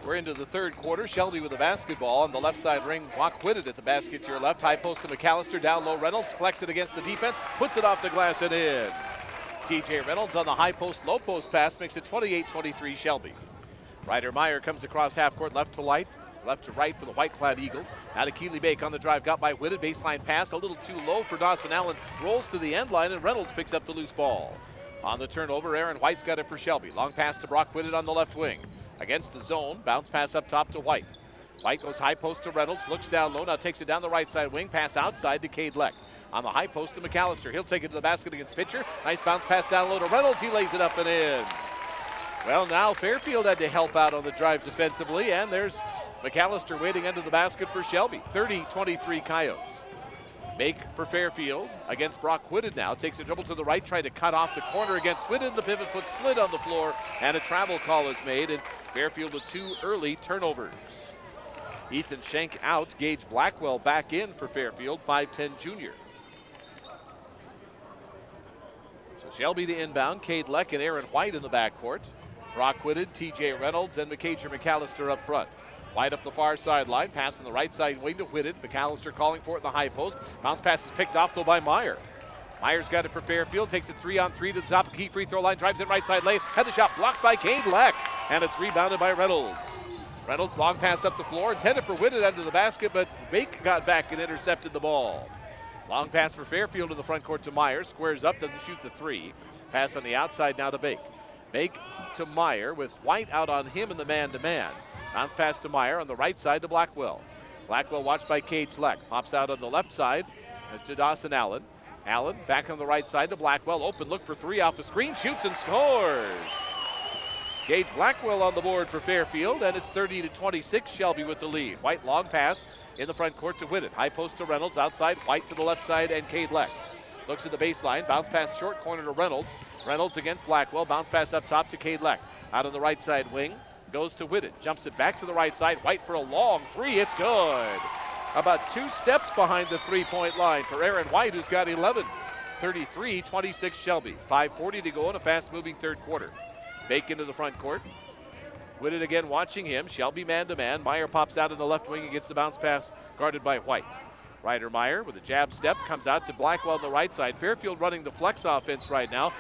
We're into the third quarter. Shelby with the basketball on the left side ring. Block Whitted at the basket to your left. High post to McAllister. Down low Reynolds. Collects it against the defense. Puts it off the glass and in. TJ Reynolds on the high post, low post pass. Makes it 28-23 Shelby. Ryder Meyer comes across half court, left to right. Left to right for the white-clad Eagles. Now to Keeley Bake on the drive. Got by Whitted. Baseline pass. A little too low for Dawson Allen. Rolls to the end line and Reynolds picks up the loose ball. On the turnover, Aaron White's got it for Shelby. Long pass to Brock Whitted on the left wing. Against the zone, bounce pass up top to White. White goes high post to Reynolds, looks down low, now takes it down the right side wing, pass outside to Cade Leck. On the high post to McAllister, he'll take it to the basket against Pitcher. Nice bounce pass down low to Reynolds, he lays it up and in. Well, now Fairfield had to help out on the drive defensively, and there's McAllister waiting under the basket for Shelby. 30-23 Coyotes. Make for Fairfield against Brock Whitted now. Takes a dribble to the right, tried to cut off the corner against Whitted. The pivot foot slid on the floor, and a travel call is made, and Fairfield with 2 early turnovers. Ethan Schenk out, Gage Blackwell back in for Fairfield, 5'10 junior. So Shelby the inbound, Cade Leck and Aaron White in the backcourt. Brock Whitted, TJ Reynolds, and McAllister up front. White up the far sideline, pass on the right side wing to Whitted. McAllister calling for it in the high post. Bounce pass is picked off though by Meyer. Meyer's got it for Fairfield, takes it 3-on-3 to the top of the key free throw line, drives it right side lane, had the shot blocked by Cade Leck, and it's rebounded by Reynolds. Reynolds long pass up the floor, intended for Whitted under the basket, but Bake got back and intercepted the ball. Long pass for Fairfield in the front court to Meyer, squares up, doesn't shoot the three. Pass on the outside now to Bake. Bake to Meyer with White out on him in the man-to-man. Bounce pass to Meyer on the right side to Blackwell. Blackwell watched by Cage Leck. Pops out on the left side to Dawson Allen. Allen back on the right side to Blackwell. Open look for three off the screen. Shoots and scores. Gage Blackwell on the board for Fairfield, and it's 30-26. Shelby with the lead. White long pass in the front court to Whitted. High post to Reynolds. Outside White to the left side and Cade Leck. Looks at the baseline. Bounce pass short corner to Reynolds. Reynolds against Blackwell. Bounce pass up top to Cade Leck. Out on the right side wing. Goes to Whitted, jumps it back to the right side. White for a long three, it's good. About 2 steps behind the three-point line for Aaron White, who's got 11. 33-26 Shelby. 5:40 to go in a fast-moving third quarter. Bake into the front court. Whitted again watching him. Shelby man-to-man. Meyer pops out in the left wing and gets the bounce pass guarded by White. Ryder Meyer with a jab step comes out to Blackwell on the right side. Fairfield running the flex offense right now.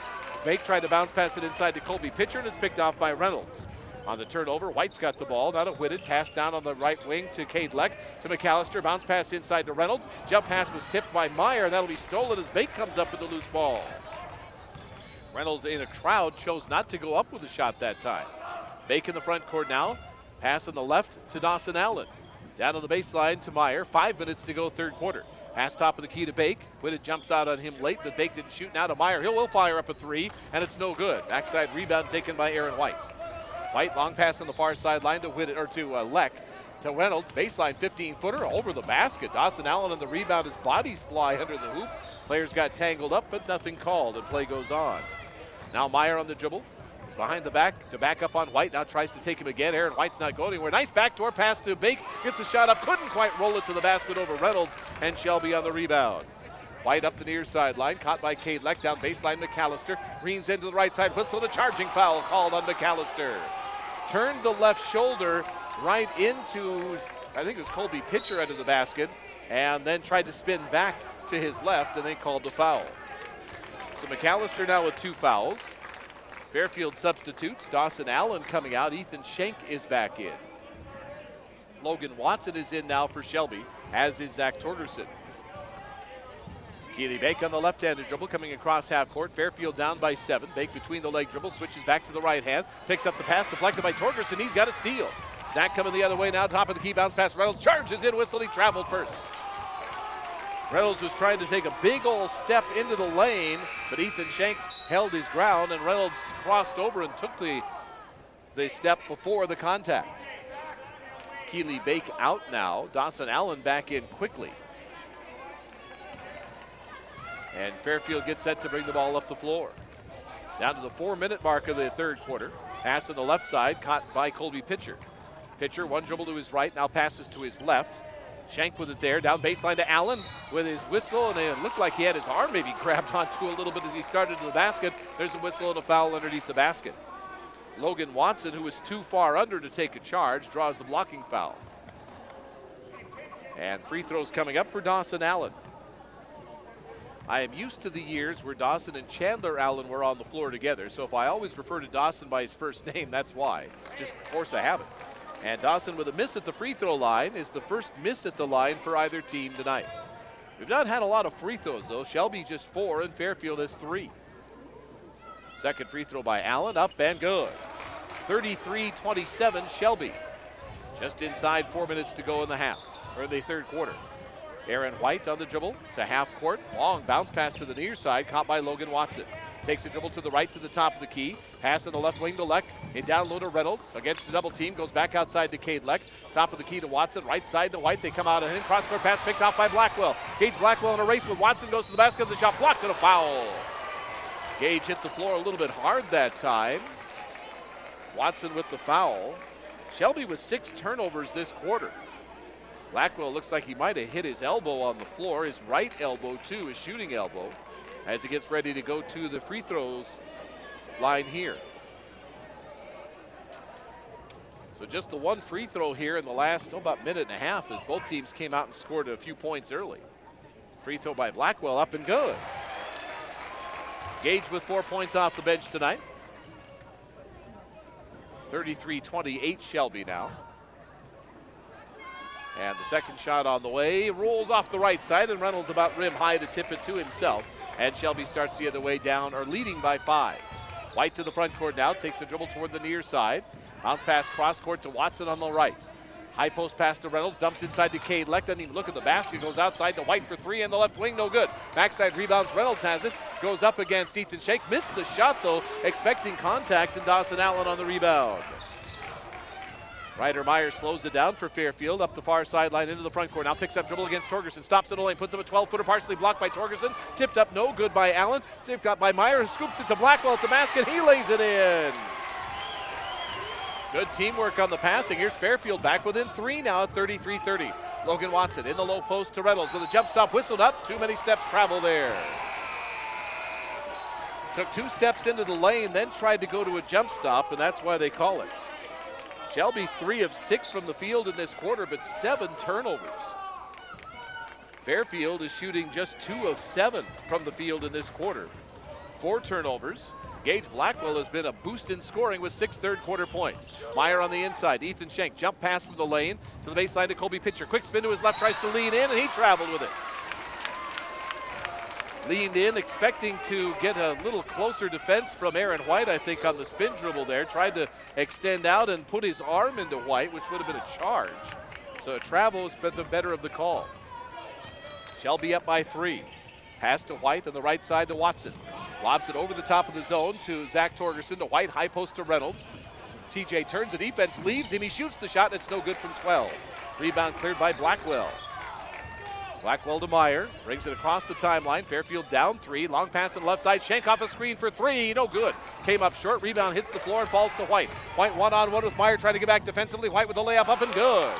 Bake tried to bounce pass it inside to Colby Pitcher, and it's picked off by Reynolds. On the turnover, White's got the ball. Now to Whitted. Pass down on the right wing to Cade Leck. To McAllister. Bounce pass inside to Reynolds. Jump pass was tipped by Meyer. That'll be stolen as Bake comes up with the loose ball. Reynolds in a crowd chose not to go up with the shot that time. Bake in the front court now. Pass on the left to Dawson Allen. Down on the baseline to Meyer. 5 minutes to go third quarter. Pass top of the key to Bake. Whitted jumps out on him late, but Bake didn't shoot. Now to Meyer. He will fire up a three, and it's no good. Backside rebound taken by Aaron White. White long pass on the far sideline to Whitted, or to Leck. To Reynolds, baseline 15-footer over the basket. Dawson Allen on the rebound, his bodies fly under the hoop. Players got tangled up, but nothing called, and play goes on. Now Meyer on the dribble. behind the back to back up on White. Now tries to take him again. Aaron White's not going anywhere. Nice backdoor pass to Bake. Gets the shot up. Couldn't quite roll it to the basket over Reynolds, and Shelby on the rebound. White up the near sideline. Caught by Cade Leck. Down baseline McAllister. Greens into the right side. Whistle and a charging foul called on McAllister. Turned the left shoulder right into, I think it was Colby Pitcher under the basket, and then tried to spin back to his left, and they called the foul. So McAllister now with 2 fouls. Fairfield substitutes. Dawson Allen coming out. Ethan Schenk is back in. Logan Watson is in now for Shelby, as is Zach Torgerson. Keely Bake on the left-handed dribble coming across half court. Fairfield down by 7. Bake between the leg dribble, switches back to the right hand, picks up the pass, deflected by Torgerson. He's got a steal. Zach coming the other way now, top of the key, bounce pass. Reynolds charges in, whistle, he traveled first. Reynolds was trying to take a big old step into the lane, but Ethan Schenk held his ground, and Reynolds crossed over and took the step before the contact. Keely Bake out now. Dawson Allen back in quickly. And Fairfield gets set to bring the ball up the floor. Down to the 4-minute mark of the third quarter. Pass on the left side, caught by Colby Pitcher. Pitcher, one dribble to his right, now passes to his left. Schenk with it there, down baseline to Allen with his whistle, and it looked like he had his arm maybe grabbed onto a little bit as he started to the basket. There's a whistle and a foul underneath the basket. Logan Watson, who was too far under to take a charge, draws the blocking foul. And free throws coming up for Dawson Allen. I am used to the years where Dawson and Chandler Allen were on the floor together, so if I always refer to Dawson by his first name, that's why. Just force a habit. And Dawson with a miss at the free throw line is the first miss at the line for either team tonight. We've not had a lot of free throws though. Shelby just 4 and Fairfield has 3. Second free throw by Allen, up and good. 33-27 Shelby. Just inside 4 minutes to go in the half, or the third quarter. Aaron White on the dribble to half court. Long bounce pass to the near side, caught by Logan Watson. Takes a dribble to the right to the top of the key. Pass on the left wing to Leck. In down low to Reynolds. Against the double team. Goes back outside to Cade Leck. Top of the key to Watson. Right side to White. They come out and in. Cross-court pass picked off by Blackwell. Gage Blackwell in a race with Watson. Goes to the basket. The shot blocked and a foul. Gage hit the floor a little bit hard that time. Watson with the foul. Shelby with 6 turnovers this quarter. Blackwell looks like he might have hit his elbow on the floor. His right elbow too, his shooting elbow, as he gets ready to go to the free throws line here. So just the one free throw here in the last about minute and a half as both teams came out and scored a few points early. Free throw by Blackwell, up and good. Gage with 4 points off the bench tonight. 33-28 Shelby now. And the second shot on the way, rolls off the right side, and Reynolds about rim high to tip it to himself. And Shelby starts the other way down, or leading by 5. White to the front court now, takes the dribble toward the near side. Bounce pass cross court to Watson on the right. High post pass to Reynolds, dumps inside to Cade Leck, doesn't even look at the basket, goes outside to White for 3 in the left wing, no good. Backside rebounds, Reynolds has it, goes up against Ethan Schenk, missed the shot though, expecting contact, and Dawson Allen on the rebound. Ryder Meyer slows it down for Fairfield, up the far sideline into the front court. Now picks up dribble against Torgerson, stops in the lane, puts up a 12-footer, partially blocked by Torgerson. Tipped up, no good by Allen. Tipped up by Meyer, who scoops it to Blackwell at the basket. He lays it in. Good teamwork on the passing. Here's Fairfield back within 3 now at 33-30. Logan Watson in the low post to Reynolds with a jump stop, whistled up. Too many steps travel there. Took 2 steps into the lane, then tried to go to a jump stop, and that's why they call it. Shelby's 3 of 6 from the field in this quarter, but 7 turnovers. Fairfield is shooting just 2 of 7 from the field in this quarter. 4 turnovers. Gage Blackwell has been a boost in scoring with 6 third quarter points. Meyer on the inside. Ethan Schenk, jump pass from the lane to the baseline to Colby Pitcher. Quick spin to his left, tries to lean in, and he traveled with it. Leaned in, expecting to get a little closer defense from Aaron White, I think, on the spin dribble there. Tried to extend out and put his arm into White, which would have been a charge. So travel has been the better of the call. Shelby up by 3. Pass to White on the right side to Watson. Lobs it over the top of the zone to Zach Torgerson, to White, high post to Reynolds. TJ turns the defense, leaves him, he shoots the shot, and it's no good from 12. Rebound cleared by Blackwell. Blackwell to Meyer, brings it across the timeline. Fairfield down 3, long pass on the left side. Shank off a screen for 3, no good. Came up short, rebound hits the floor and falls to White. White one-on-one with Meyer trying to get back defensively. White with the layup up and good.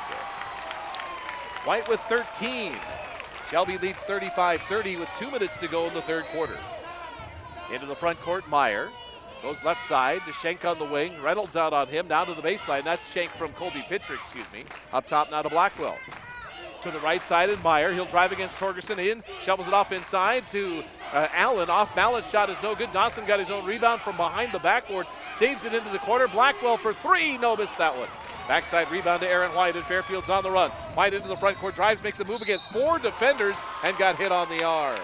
White with 13. Shelby leads 35-30 with 2 minutes to go in the third quarter. Into the front court, Meyer. Goes left side to Shank on the wing. Reynolds out on him, down to the baseline. That's Shank from Colby Pitcher, Up top now to Blackwell. To the right side and Meyer. He'll drive against Torgerson in. Shovels it off inside to Allen. Off balance shot is no good. Dawson got his own rebound from behind the backboard. Saves it into the corner. Blackwell for 3. No, missed that one. Backside rebound to Aaron White, and Fairfield's on the run. White into the front court, drives, makes a move against 4 defenders, and got hit on the arm.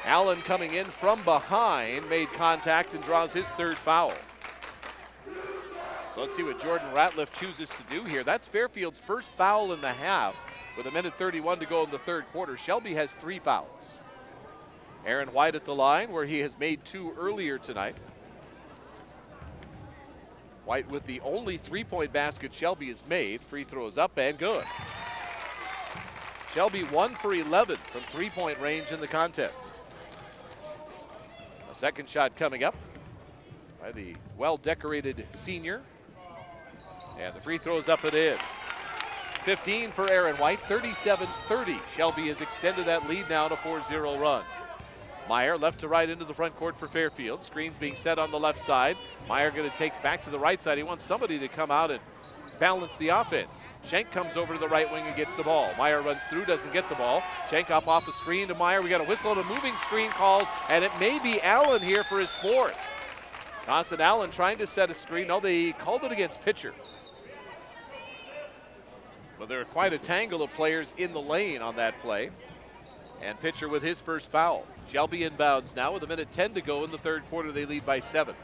Allen coming in from behind, made contact and draws his 3rd foul. So let's see what Jordan Ratliff chooses to do here. That's Fairfield's first foul in the half with 1:31 to go in the third quarter. Shelby has 3 fouls. Aaron White at the line where he has made 2 earlier tonight. White with the only 3-point basket Shelby has made. Free throws up and good. Shelby 1 for 11 from 3-point range in the contest. A second shot coming up by the well-decorated senior. And the free throws up and in. 15 for Aaron White, 37-30. Shelby has extended that lead now to 4-0 run. Meyer left to right into the front court for Fairfield. Screens being set on the left side. Meyer going to take back to the right side. He wants somebody to come out and balance the offense. Shank comes over to the right wing and gets the ball. Meyer runs through, doesn't get the ball. Shank up off the screen to Meyer. We got a whistle and a moving screen called, and it may be Allen here for his 4th. Dawson Allen trying to set a screen. No, they called it against Pitcher. But there are quite a tangle of players in the lane on that play. And Pitcher with his first foul. Shelby inbounds now with 1:10 to go in the third quarter. They lead by 7.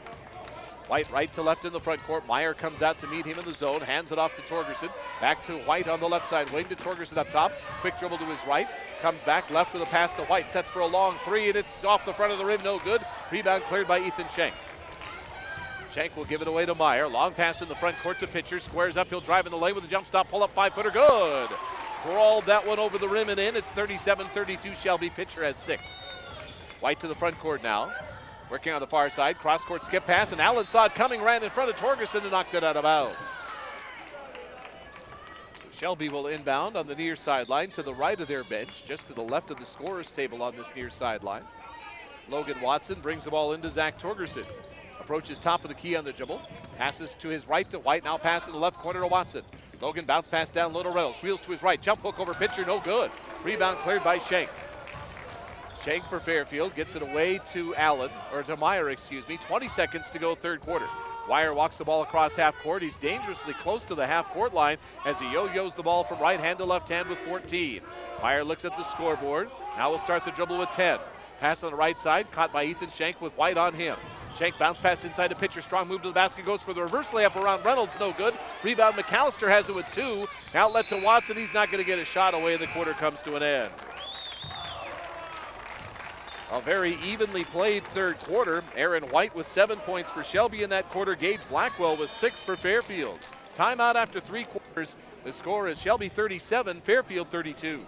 White right to left in the front court. Meyer comes out to meet him in the zone. Hands it off to Torgerson. Back to White on the left side wing to Torgerson up top. Quick dribble to his right. Comes back left with a pass to White. Sets for a long 3 and it's off the front of the rim. No good. Rebound cleared by Ethan Shank. Shank will give it away to Meyer. Long pass in the front court to Pitcher. Squares up. He'll drive in the lane with a jump stop. Pull up 5-footer. Good. Crawled that one over the rim and in. It's 37-32. Shelby. Pitcher has 6. White to the front court now. Working on the far side. Cross court skip pass. And Allen saw it coming. Ran in front of Torgerson and knocked it out of bounds. Shelby will inbound on the near sideline to the right of their bench. Just to the left of the scorer's table on this near sideline. Logan Watson brings the ball into Zach Torgerson. Approaches top of the key on the dribble. Passes to his right to White. Now pass in the left corner to Watson. Logan bounce pass down low to Reynolds. Wheels to his right. Jump hook over Pitcher. No good. Rebound cleared by Shank. Shank for Fairfield gets it away to Allen, or to Meyer, 20 seconds to go third quarter. Wire walks the ball across half court. He's dangerously close to the half court line as he yo-yos the ball from right hand to left hand with 14. Meyer looks at the scoreboard. Now we'll start the dribble with 10. Pass on the right side, caught by Ethan Shank with White on him. Shank bounce pass inside the Pitcher. Strong move to the basket. Goes for the reverse layup around Reynolds. No good. Rebound McAllister has it with 2. Outlet to Watson. He's not going to get a shot away. The quarter comes to an end. A very evenly played third quarter. Aaron White with 7 points for Shelby in that quarter. Gage Blackwell with 6 for Fairfield. Timeout after 3 quarters. The score is Shelby 37, Fairfield 32.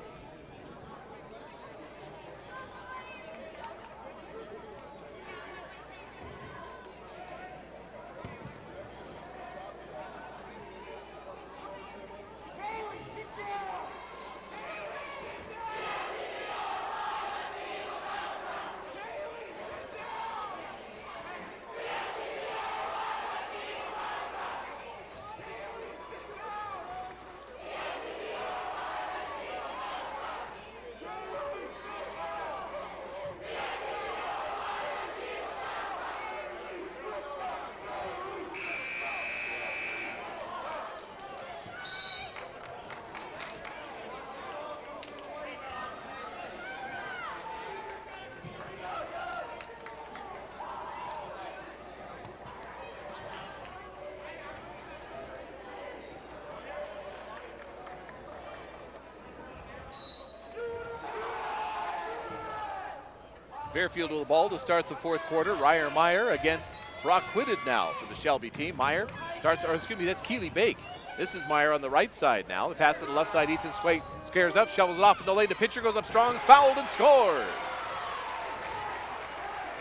Fairfield with the ball to start the fourth quarter. Ryer Meyer against Brock Whitted now for the Shelby team. Meyer starts, or excuse me, that's Keely Bake. This is Meyer on the right side now. The pass to the left side, Ethan Sway scares up, shovels it off in the lane. The pitcher goes up strong, fouled and scores.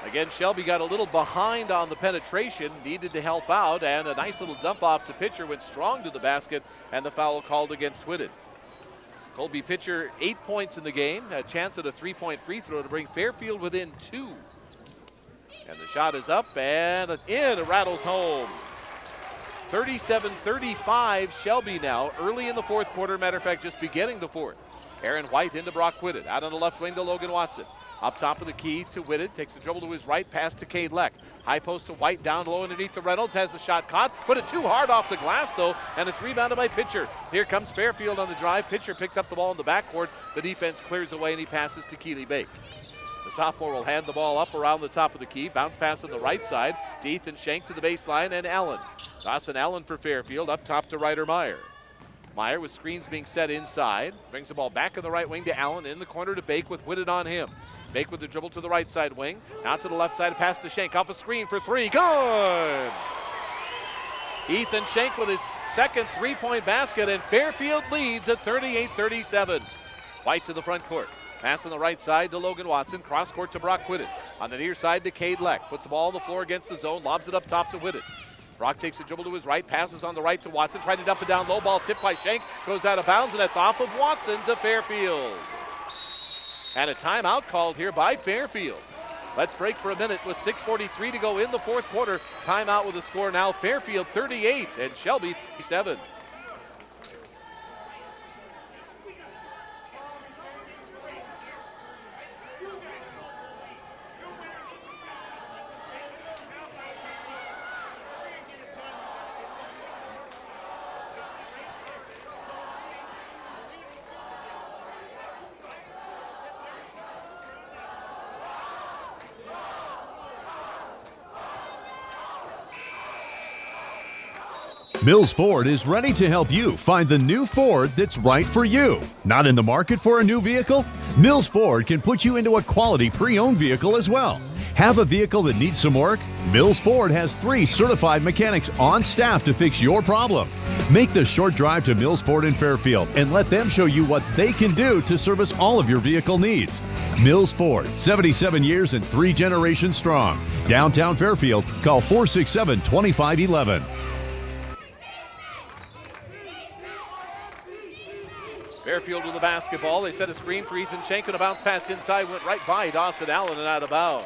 Again, Shelby got a little behind on the penetration, needed to help out, and a nice little dump off to pitcher, went strong to the basket, and the foul called against Whitted. Colby pitcher 8 points in the game, a chance at a 3-point free throw to bring Fairfield within 2. And the shot is up and in, it rattles home. 37-35 Shelby now, early in the fourth quarter, matter of fact, just beginning the fourth. Aaron White into Brock Whitted, out on the left wing to Logan Watson. Up top of the key to Whitted, takes a dribble to his right, pass to Cade Leck. High post to White, down low underneath the Reynolds, has the shot caught, put it too hard off the glass though, and it's rebounded by Pitcher. Here comes Fairfield on the drive, Pitcher picks up the ball in the backcourt, the defense clears away and he passes to Keely Bake. The sophomore will hand the ball up around the top of the key, bounce pass on the right side to Ethan Schenk to the baseline and Allen. Dawson Allen for Fairfield, up top to Ryder Meyer. Meyer with screens being set inside, brings the ball back in the right wing to Allen, in the corner to Bake with Whitted on him. Bake with the dribble to the right side wing. Out to the left side, pass to Schenk. Off a screen for three. Good! Ethan Schenk with his second three-point basket, and Fairfield leads at 38-37. White to the front court. Pass on the right side to Logan Watson. Cross court to Brock Whitted. On the near side to Cade Leck. Puts the ball on the floor against the zone. Lobs it up top to Whitted. Brock takes a dribble to his right. Passes on the right to Watson. Tried to dump it down low. Ball tipped by Schenk. Goes out of bounds, and that's off of Watson to Fairfield. And a timeout called here by Fairfield. Let's break for a minute with 6:43 to go in the fourth quarter. Timeout with the score now. Fairfield 38 and Shelby 37. Mills Ford is ready to help you find the new Ford that's right for you. Not in the market for a new vehicle? Mills Ford can put you into a quality pre-owned vehicle as well. Have a vehicle that needs some work? Mills Ford has 3 certified mechanics on staff to fix your problem. Make the short drive to Mills Ford in Fairfield and let them show you what they can do to service all of your vehicle needs. Mills Ford, 77 years and 3 generations strong. Downtown Fairfield, call 467-2511. Fairfield with the basketball. They set a screen for Ethan Schenk, and a bounce pass inside went right by Dawson Allen and out of bounds.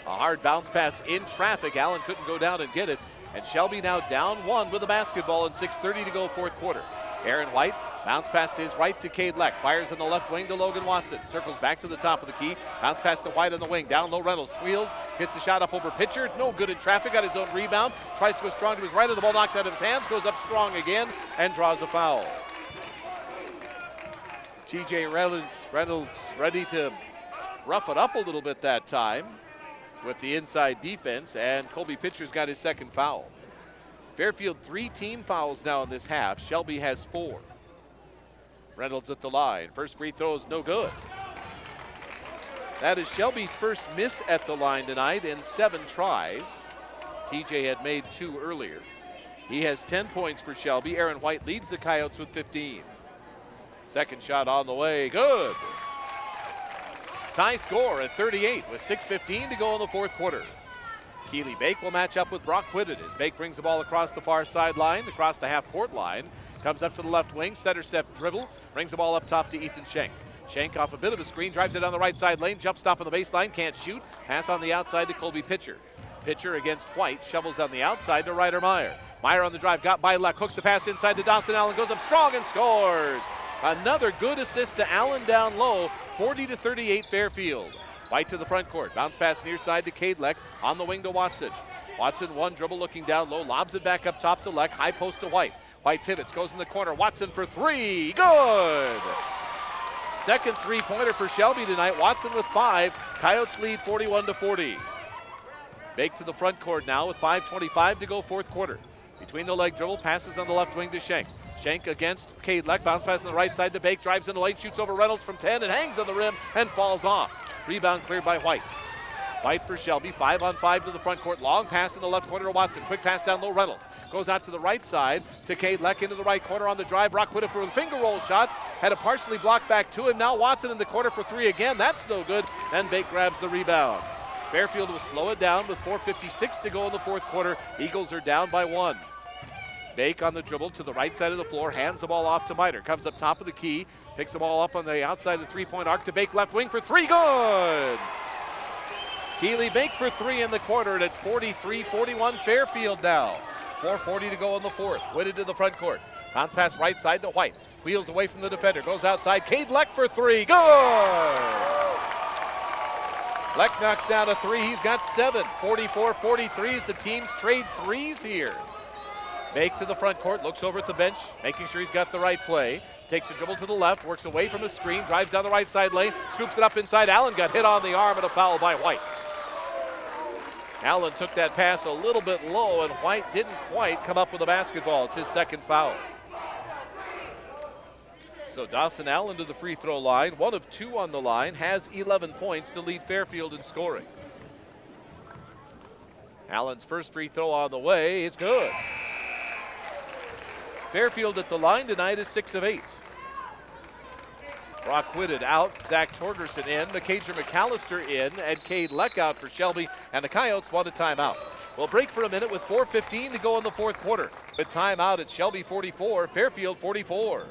A hard bounce pass in traffic. Allen couldn't go down and get it. And Shelby now down 1 with the basketball and 6:30 to go fourth quarter. Aaron White, bounce pass to his right to Cade Leck. Fires on the left wing to Logan Watson. Circles back to the top of the key. Bounce pass to White on the wing. Down low, Reynolds squeals. Hits the shot up over Pitcher. No good in traffic. Got his own rebound. Tries to go strong to his right, and the ball knocked out of his hands. Goes up strong again and draws a foul. TJ Reynolds ready to rough it up a little bit that time with the inside defense, and Colby Pitcher's got his second foul. Fairfield 3 team fouls now in this half. Shelby has 4. Reynolds at the line. First free throw is no good. That is Shelby's first miss at the line tonight in 7 tries. TJ had made 2 earlier. He has 10 points for Shelby. Aaron White leads the Coyotes with 15. Second shot on the way, good. Tie score at 38 with 6:15 to go in the fourth quarter. Keely Bake will match up with Brock Whitted as Bake brings the ball across the far sideline, across the half-court line. Comes up to the left wing, center step dribble, brings the ball up top to Ethan Schenk. Schenk off a bit of a screen, drives it down the right side lane, jump stop on the baseline, can't shoot. Pass on the outside to Colby Pitcher. Pitcher against White, shovels on the outside to Ryder Meyer. Meyer on the drive, got by Leck, hooks the pass inside to Dawson Allen, goes up strong and scores. Another good assist to Allen down low, 40-38 Fairfield. White to the front court, bounce pass near side to Cade Leck, on the wing to Watson. Watson one dribble looking down low, lobs it back up top to Leck, high post to White. White pivots, goes in the corner, Watson for 3, good! Second three-pointer for Shelby tonight, Watson with 5, Coyotes lead 41-40. Bake to the front court now with 5:25 to go fourth quarter. Between the leg dribble, passes on the left wing to Schenk. Schenk against Cade Leck, bounce pass on the right side to Bake, drives in the lane, shoots over Reynolds from 10 and hangs on the rim and falls off. Rebound cleared by White. White for Shelby, 5-on-5 to the front court, long pass in the left corner to Watson, quick pass down low, Reynolds. Goes out to the right side to Cade Leck into the right corner on the drive. Brock Whittaker with a finger roll shot. Had a partially blocked back to him. Now Watson in the corner for three again. That's no good. And Bake grabs the rebound. Fairfield will slow it down with 4:56 to go in the fourth quarter. Eagles are down by 1. Bake on the dribble to the right side of the floor, hands the ball off to Miter. Comes up top of the key, picks the ball up on the outside of the three-point arc to Bake left wing for three, good! Keely Bake for three in the quarter, and it's 43-41 Fairfield now. 4:40 to go in the fourth. Whitted to the front court. Bounce pass right side to White. Wheels away from the defender, goes outside. Cade Leck for three, good! Leck knocks down a three, he's got 7. 44-43 as the teams trade threes here. Bake to the front court, looks over at the bench, making sure he's got the right play. Takes a dribble to the left, works away from his screen, drives down the right side lane, scoops it up inside. Allen got hit on the arm and a foul by White. Allen took that pass a little bit low, and White didn't quite come up with a basketball. It's his second foul. So Dawson Allen to the free throw line, 1 of 2 on the line, has 11 points to lead Fairfield in scoring. Allen's first free throw on the way is good. Fairfield at the line tonight is 6 of 8. Brock Whitted out, Zach Torgerson in, McKager McAllister in, and Cade Leck out for Shelby, and the Coyotes want a timeout. We'll break for a minute with 4:15 to go in the fourth quarter. With timeout at Shelby 44, Fairfield 44.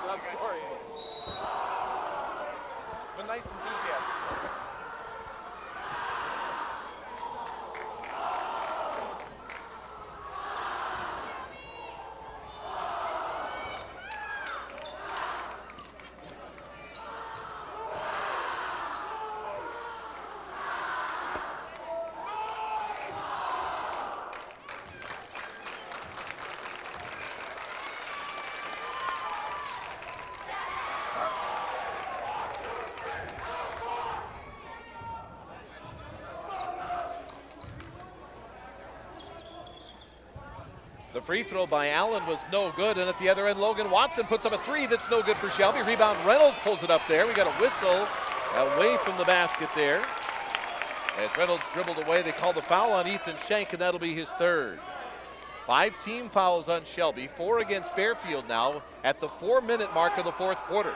I'm sorry. But nice enthusiasm. The free throw by Allen was no good, and at the other end, Logan Watson puts up a three that's no good for Shelby. Rebound, Reynolds pulls it up there. We got a whistle away from the basket there. As Reynolds dribbled away, they called the foul on Ethan Shank, and that'll be his third. 5 team fouls on Shelby, 4 against Fairfield now at the 4-minute mark of the fourth quarter.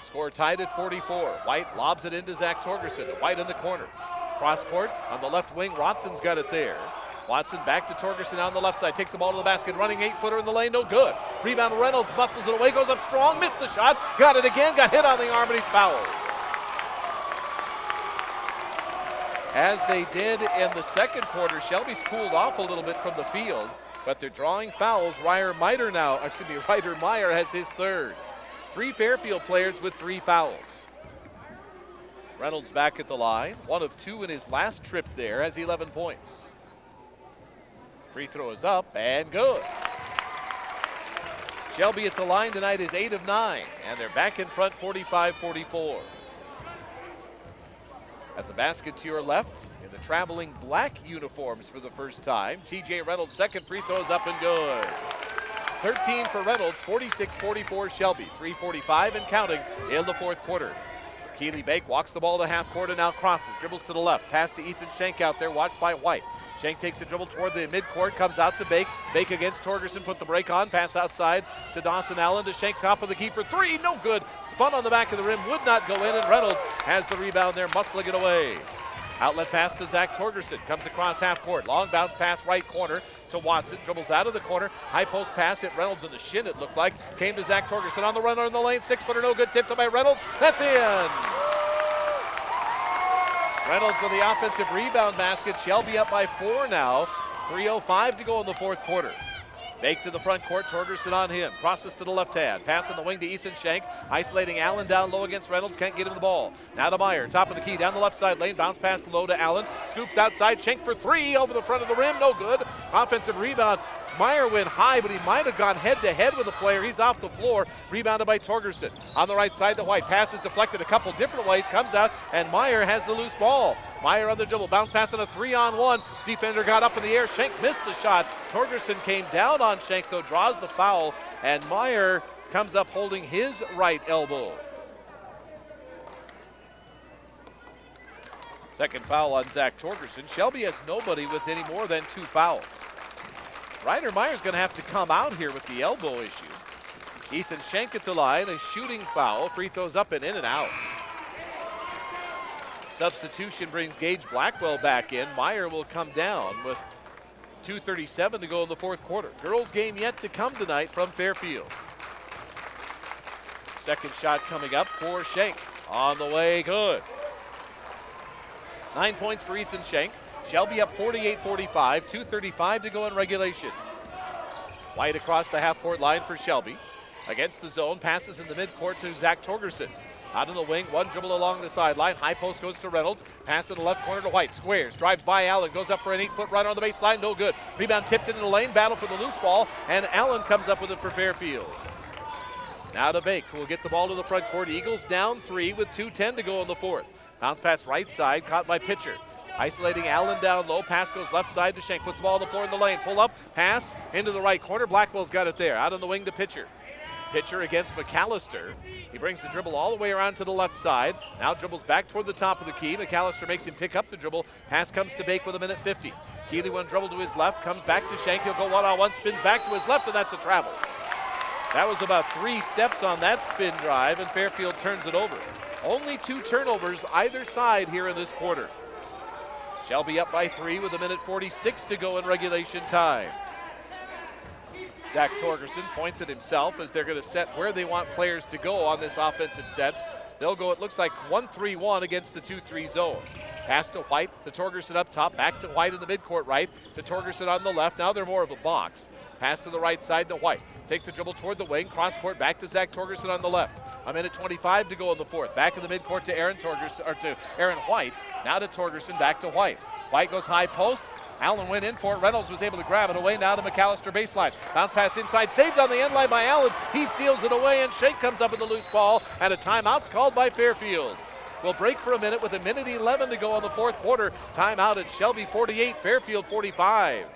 Score tied at 44. White lobs it into Zach Torgerson. White in the corner. Cross court on the left wing. Watson's got it there. Watson back to Torgerson on the left side. Takes the ball to the basket. Running 8-footer in the lane. No good. Rebound Reynolds muscles it away. Goes up strong. Missed the shot. Got it again. Got hit on the arm and he's fouled. As they did in the second quarter, Shelby's cooled off a little bit from the field, but they're drawing fouls. Ryder Meyer has his third. 3 Fairfield players with 3 fouls. Reynolds back at the line. 1 of 2 in his last trip there, has 11 points. Free throw is up and good. Shelby at the line tonight is 8 of 9, and they're back in front 45-44. At the basket to your left, in the traveling black uniforms for the first time, TJ Reynolds' second free throw is up and good. 13 for Reynolds, 46-44 Shelby, 3:45 and counting in the fourth quarter. Keely Bake walks the ball to half court and now crosses, dribbles to the left, pass to Ethan Shank out there, watched by White. Shank takes a dribble toward the midcourt, comes out to Bake. Bake against Torgerson, put the break on, pass outside to Dawson Allen to Shank, top of the key for 3, no good. Spun on the back of the rim, would not go in, and Reynolds has the rebound there, muscling it away. Outlet pass to Zach Torgerson, comes across half court, long bounce pass right corner to Watson, dribbles out of the corner, high post pass, hit Reynolds in the shin it looked like, came to Zach Torgerson on the run in the lane, 6-footer no good, tipped by Reynolds, that's in! Reynolds with the offensive rebound basket. Shelby up by 4 now. 3:05 to go in the fourth quarter. Bake to the front court. Torgerson on him. Crosses to the left hand. Pass on the wing to Ethan Shank. Isolating Allen down low against Reynolds. Can't get him the ball. Now to Meyer. Top of the key. Down the left side lane. Bounce pass low to Allen. Scoops outside. Shank for 3 over the front of the rim. No good. Offensive rebound. Meyer went high, but he might have gone head-to-head with a player. He's off the floor, rebounded by Torgerson. On the right side to White, passes deflected a couple different ways, comes out, and Meyer has the loose ball. Meyer on the dribble, bounce pass on a 3-on-1. Defender got up in the air, Schenk missed the shot. Torgerson came down on Schenk, though, draws the foul, and Meyer comes up holding his right elbow. Second foul on Zach Torgerson. Shelby has nobody with any more than 2 fouls. Ryder Meyer's going to have to come out here with the elbow issue. Ethan Schenk at the line, a shooting foul. Free throws up and in and out. Substitution brings Gage Blackwell back in. Meyer will come down with 2:37 to go in the fourth quarter. Girls game yet to come tonight from Fairfield. Second shot coming up for Schenk. On the way, good. 9 points for Ethan Schenk. Shelby up 48-45, 2:35 to go in regulation. White across the half-court line for Shelby. Against the zone, passes in the midcourt to Zach Torgerson. Out in the wing, one dribble along the sideline. High post goes to Reynolds. Pass in the left corner to White. Squares, drives by Allen, goes up for an 8-foot run on the baseline, no good. Rebound tipped into the lane, battle for the loose ball, and Allen comes up with it for Fairfield. Now to Bake, who will get the ball to the front court. Eagles down 3 with 2:10 to go in the fourth. Bounce pass right side, caught by Pitcher. Isolating Allen down low, pass goes left side to Schenk. Puts the ball on the floor in the lane. Pull up, pass into the right corner. Blackwell's got it there. Out on the wing to Pitcher. Pitcher against McAllister. He brings the dribble all the way around to the left side. Now dribbles back toward the top of the key. McAllister makes him pick up the dribble. Pass comes to Bake with 1:50. Keeley one dribble to his left, comes back to Schenk. He'll go one-on-one, spins back to his left, and that's a travel. That was about 3 steps on that spin drive, and Fairfield turns it over. Only 2 turnovers either side here in this quarter. Shelby up by 3 with 1:46 to go in regulation time. Zach Torgerson points at himself as they're going to set where they want players to go on this offensive set. They'll go, it looks like 1-3-1 against the 2-3 zone. Pass to White, to Torgerson up top, back to White in the midcourt right, to Torgerson on the left. Now they're more of a box. Pass to the right side to White. Takes the dribble toward the wing, cross court back to Zach Torgerson on the left. 1:25 to go in the fourth. Back in the midcourt to Aaron White. Now to Torgerson, back to White. White goes high post. Allen went in for it. Reynolds was able to grab it away. Now to McAllister baseline. Bounce pass inside, saved on the end line by Allen. He steals it away, and Schenk comes up with the loose ball, and a timeout's called by Fairfield. We'll break for a minute with 1:11 to go in the fourth quarter. Timeout at Shelby 48, Fairfield 45.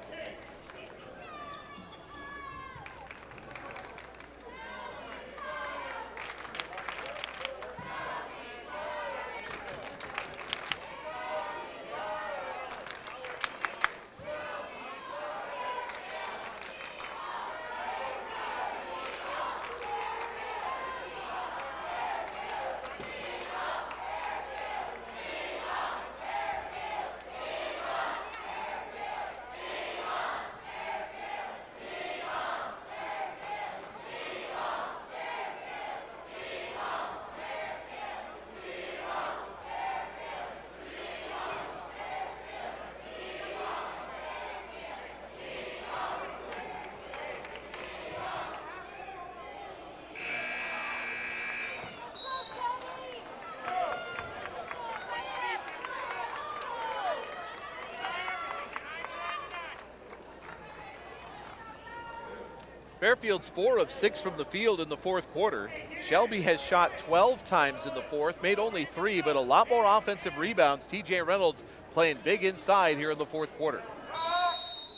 Fairfield's 4 of 6 from the field in the fourth quarter. Shelby has shot 12 times in the fourth, made only 3, but a lot more offensive rebounds. TJ Reynolds playing big inside here in the fourth quarter.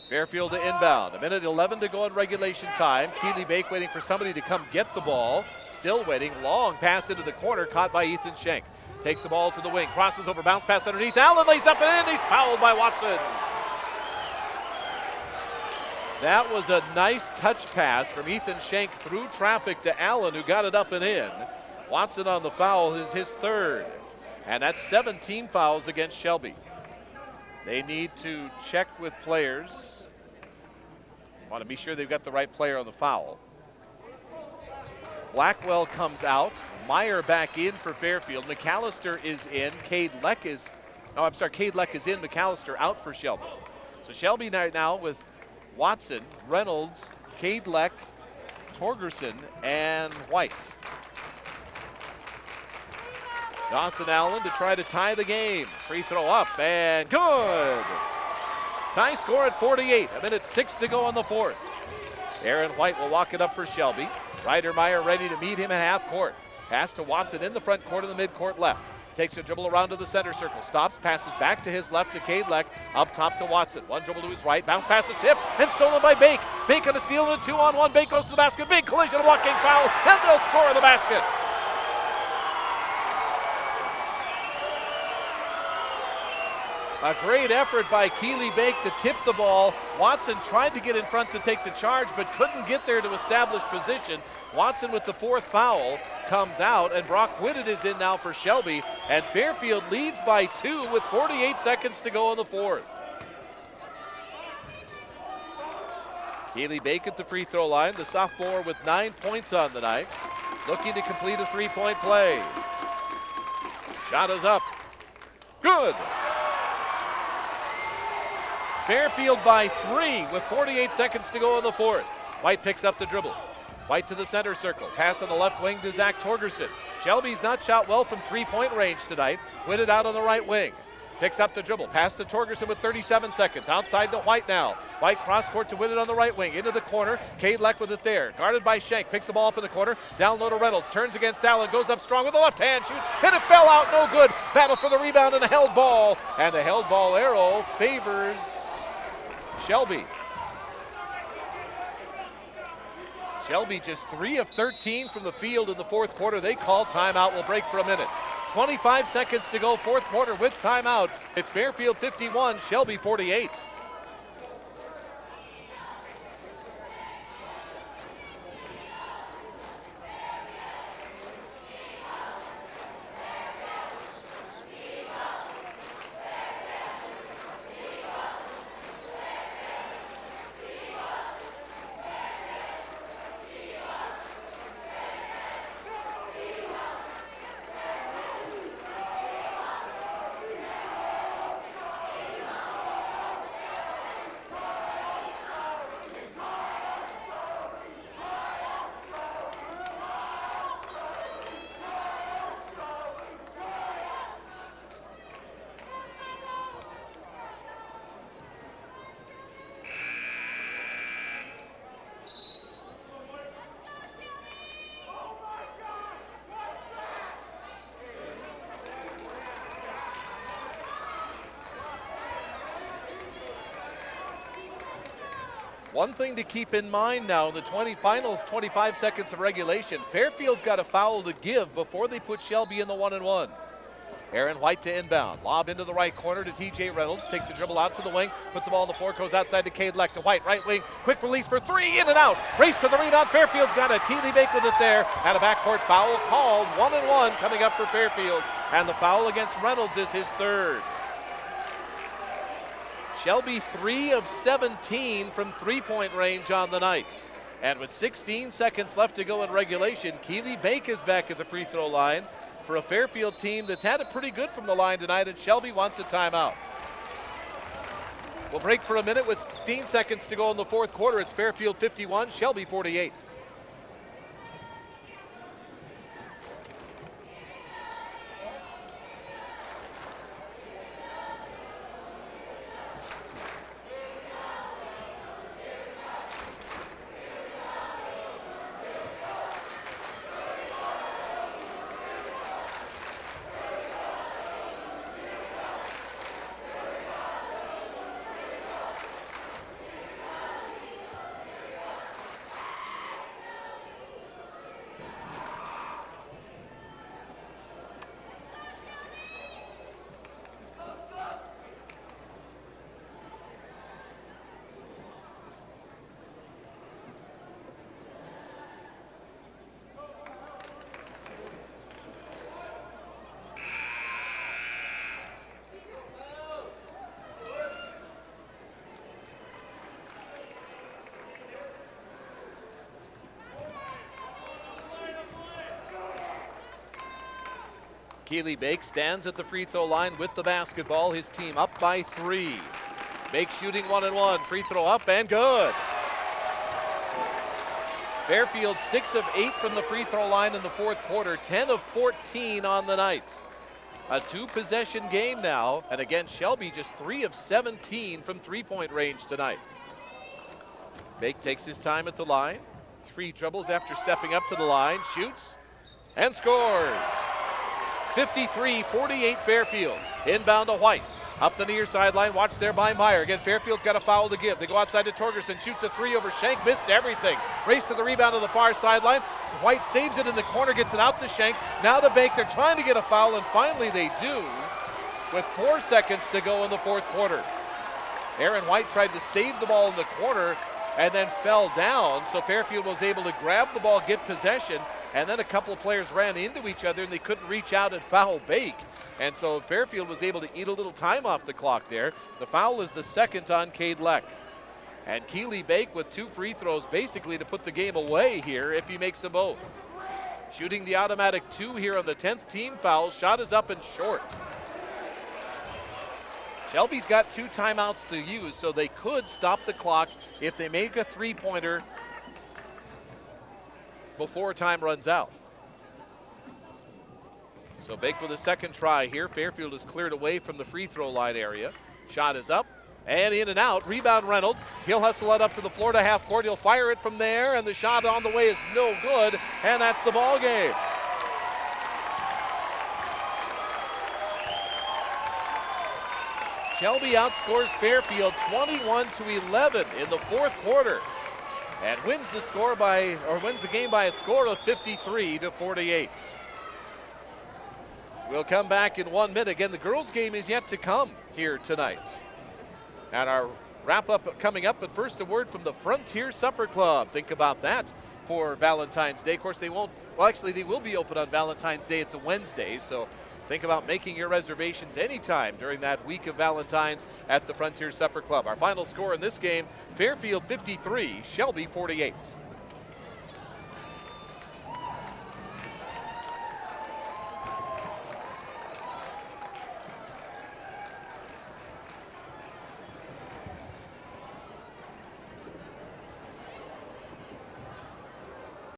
Fairfield to inbound. 1:11 to go in regulation time. Keeley Bake waiting for somebody to come get the ball. Still waiting. Long pass into the corner, caught by Ethan Schenk. Takes the ball to the wing, crosses over, bounce pass underneath. Allen lays up and in. He's fouled by Watson. That was a nice touch pass from Ethan Schenk through traffic to Allen, who got it up and in. Watson on the foul is his 3rd. And that's 17 fouls against Shelby. They need to check with players. Want to be sure they've got the right player on the foul. Blackwell comes out. Meyer back in for Fairfield. McAllister is in. Cade Leck is in. McAllister out for Shelby. So Shelby now with Watson, Reynolds, Cade Leck, Torgerson, and White. Dawson Allen to try to tie the game. Free throw up and good. Tie score at 48. A minute 6 to go in the fourth. Aaron White will walk it up for Shelby. Reidermeyer ready to meet him at half court. Pass to Watson in the front court of the midcourt left. Takes a dribble around to the center circle. Stops, passes back to his left to Kadlec. Up top to Watson. One dribble to his right. Bounce pass is tipped and stolen by Bake. Bake on a steal and a 2-on-1. Bake goes to the basket. Big collision, walking foul, and they'll score the basket. A great effort by Keely Bake to tip the ball. Watson tried to get in front to take the charge, but couldn't get there to establish position. Watson with the fourth foul comes out, and Brock Whitted is in now for Shelby, and Fairfield leads by 2 with 48 seconds to go in the fourth. Keely Bake at the free throw line, the sophomore with 9 points on the night, looking to complete a three-point play. Shot is up. Good. Fairfield by 3 with 48 seconds to go in the fourth. White picks up the dribble. White to the center circle. Pass on the left wing to Zach Torgerson. Shelby's not shot well from three-point range tonight. Whitted out on the right wing. Picks up the dribble. Pass to Torgerson with 37 seconds. Outside to White now. White cross court to Whitted on the right wing. Into the corner. Kadlec with it there. Guarded by Shank. Picks the ball up in the corner. Down low to Reynolds. Turns against Allen. Goes up strong with the left hand. Shoots. And it fell out. No good. Battle for the rebound and a held ball. And the held ball arrow favors Shelby. Shelby just 3 of 13 from the field in the fourth quarter. They call timeout. We'll break for a minute. 25 seconds to go, fourth quarter with timeout. It's Fairfield 51, Shelby 48. One thing to keep in mind now in the final 25 seconds of regulation, Fairfield's got a foul to give before they put Shelby in the 1-and-1. Aaron White to inbound. Lob into the right corner to TJ Reynolds. Takes the dribble out to the wing. Puts the ball on the floor. Goes outside to Kadlec to White. Right wing. Quick release for 3. In and out. Race to the rebound. Fairfield's got it. Keely Bake with it there. And a backcourt foul called. 1-and-1 coming up for Fairfield. And the foul against Reynolds is his third. Shelby 3 of 17 from three-point range on the night. And with 16 seconds left to go in regulation, Keely Bake is back at the free throw line for a Fairfield team that's had it pretty good from the line tonight, and Shelby wants a timeout. We'll break for a minute with 16 seconds to go in the fourth quarter. It's Fairfield 51, Shelby 48. Keely Bake stands at the free throw line with the basketball. His team up by 3. Bake shooting 1-and-1. Free throw up and good. Fairfield 6 of 8 from the free throw line in the fourth quarter. 10 of 14 on the night. A 2-possession game now, and again, Shelby just 3 of 17 from three-point range tonight. Bake takes his time at the line. 3 dribbles after stepping up to the line, shoots, and scores. 53-48 Fairfield. Inbound to White. Up the near sideline, watched there by Meyer. Again, Fairfield's got a foul to give. They go outside to Torgerson, shoots a 3 over Shank, missed everything. Race to the rebound on the far sideline. White saves it in the corner, gets it out to Shank. Now to Bake, they're trying to get a foul, and finally they do, with 4 seconds to go in the fourth quarter. Aaron White tried to save the ball in the corner and then fell down, so Fairfield was able to grab the ball, get possession, and then a couple of players ran into each other and they couldn't reach out and foul Bake. And so Fairfield was able to eat a little time off the clock there. The foul is the second on Cade Leck. And Keeley Bake with 2 free throws basically to put the game away here if he makes them both. Shooting the automatic 2 here on the 10th team foul. Shot is up and short. Shelby's got 2 timeouts to use, so they could stop the clock if they make a 3-pointer before time runs out. So Bake with a second try here. Fairfield is cleared away from the free throw line area. Shot is up and in and out. Rebound Reynolds. He'll hustle it up to the floor to half court. He'll fire it from there, and the shot on the way is no good, and that's the ball game. Shelby outscores Fairfield 21-11 in the fourth quarter, and wins the game by a score of 53-48. We'll come back in 1 minute. Again, the girls' game is yet to come here tonight. And our wrap-up coming up, but first a word from the Frontier Supper Club. Think about that for Valentine's Day. Of course, they will be open on Valentine's Day. It's a Wednesday, so think about making your reservations anytime during that week of Valentine's at the Frontier Supper Club. Our final score in this game, Fairfield 53, Shelby 48.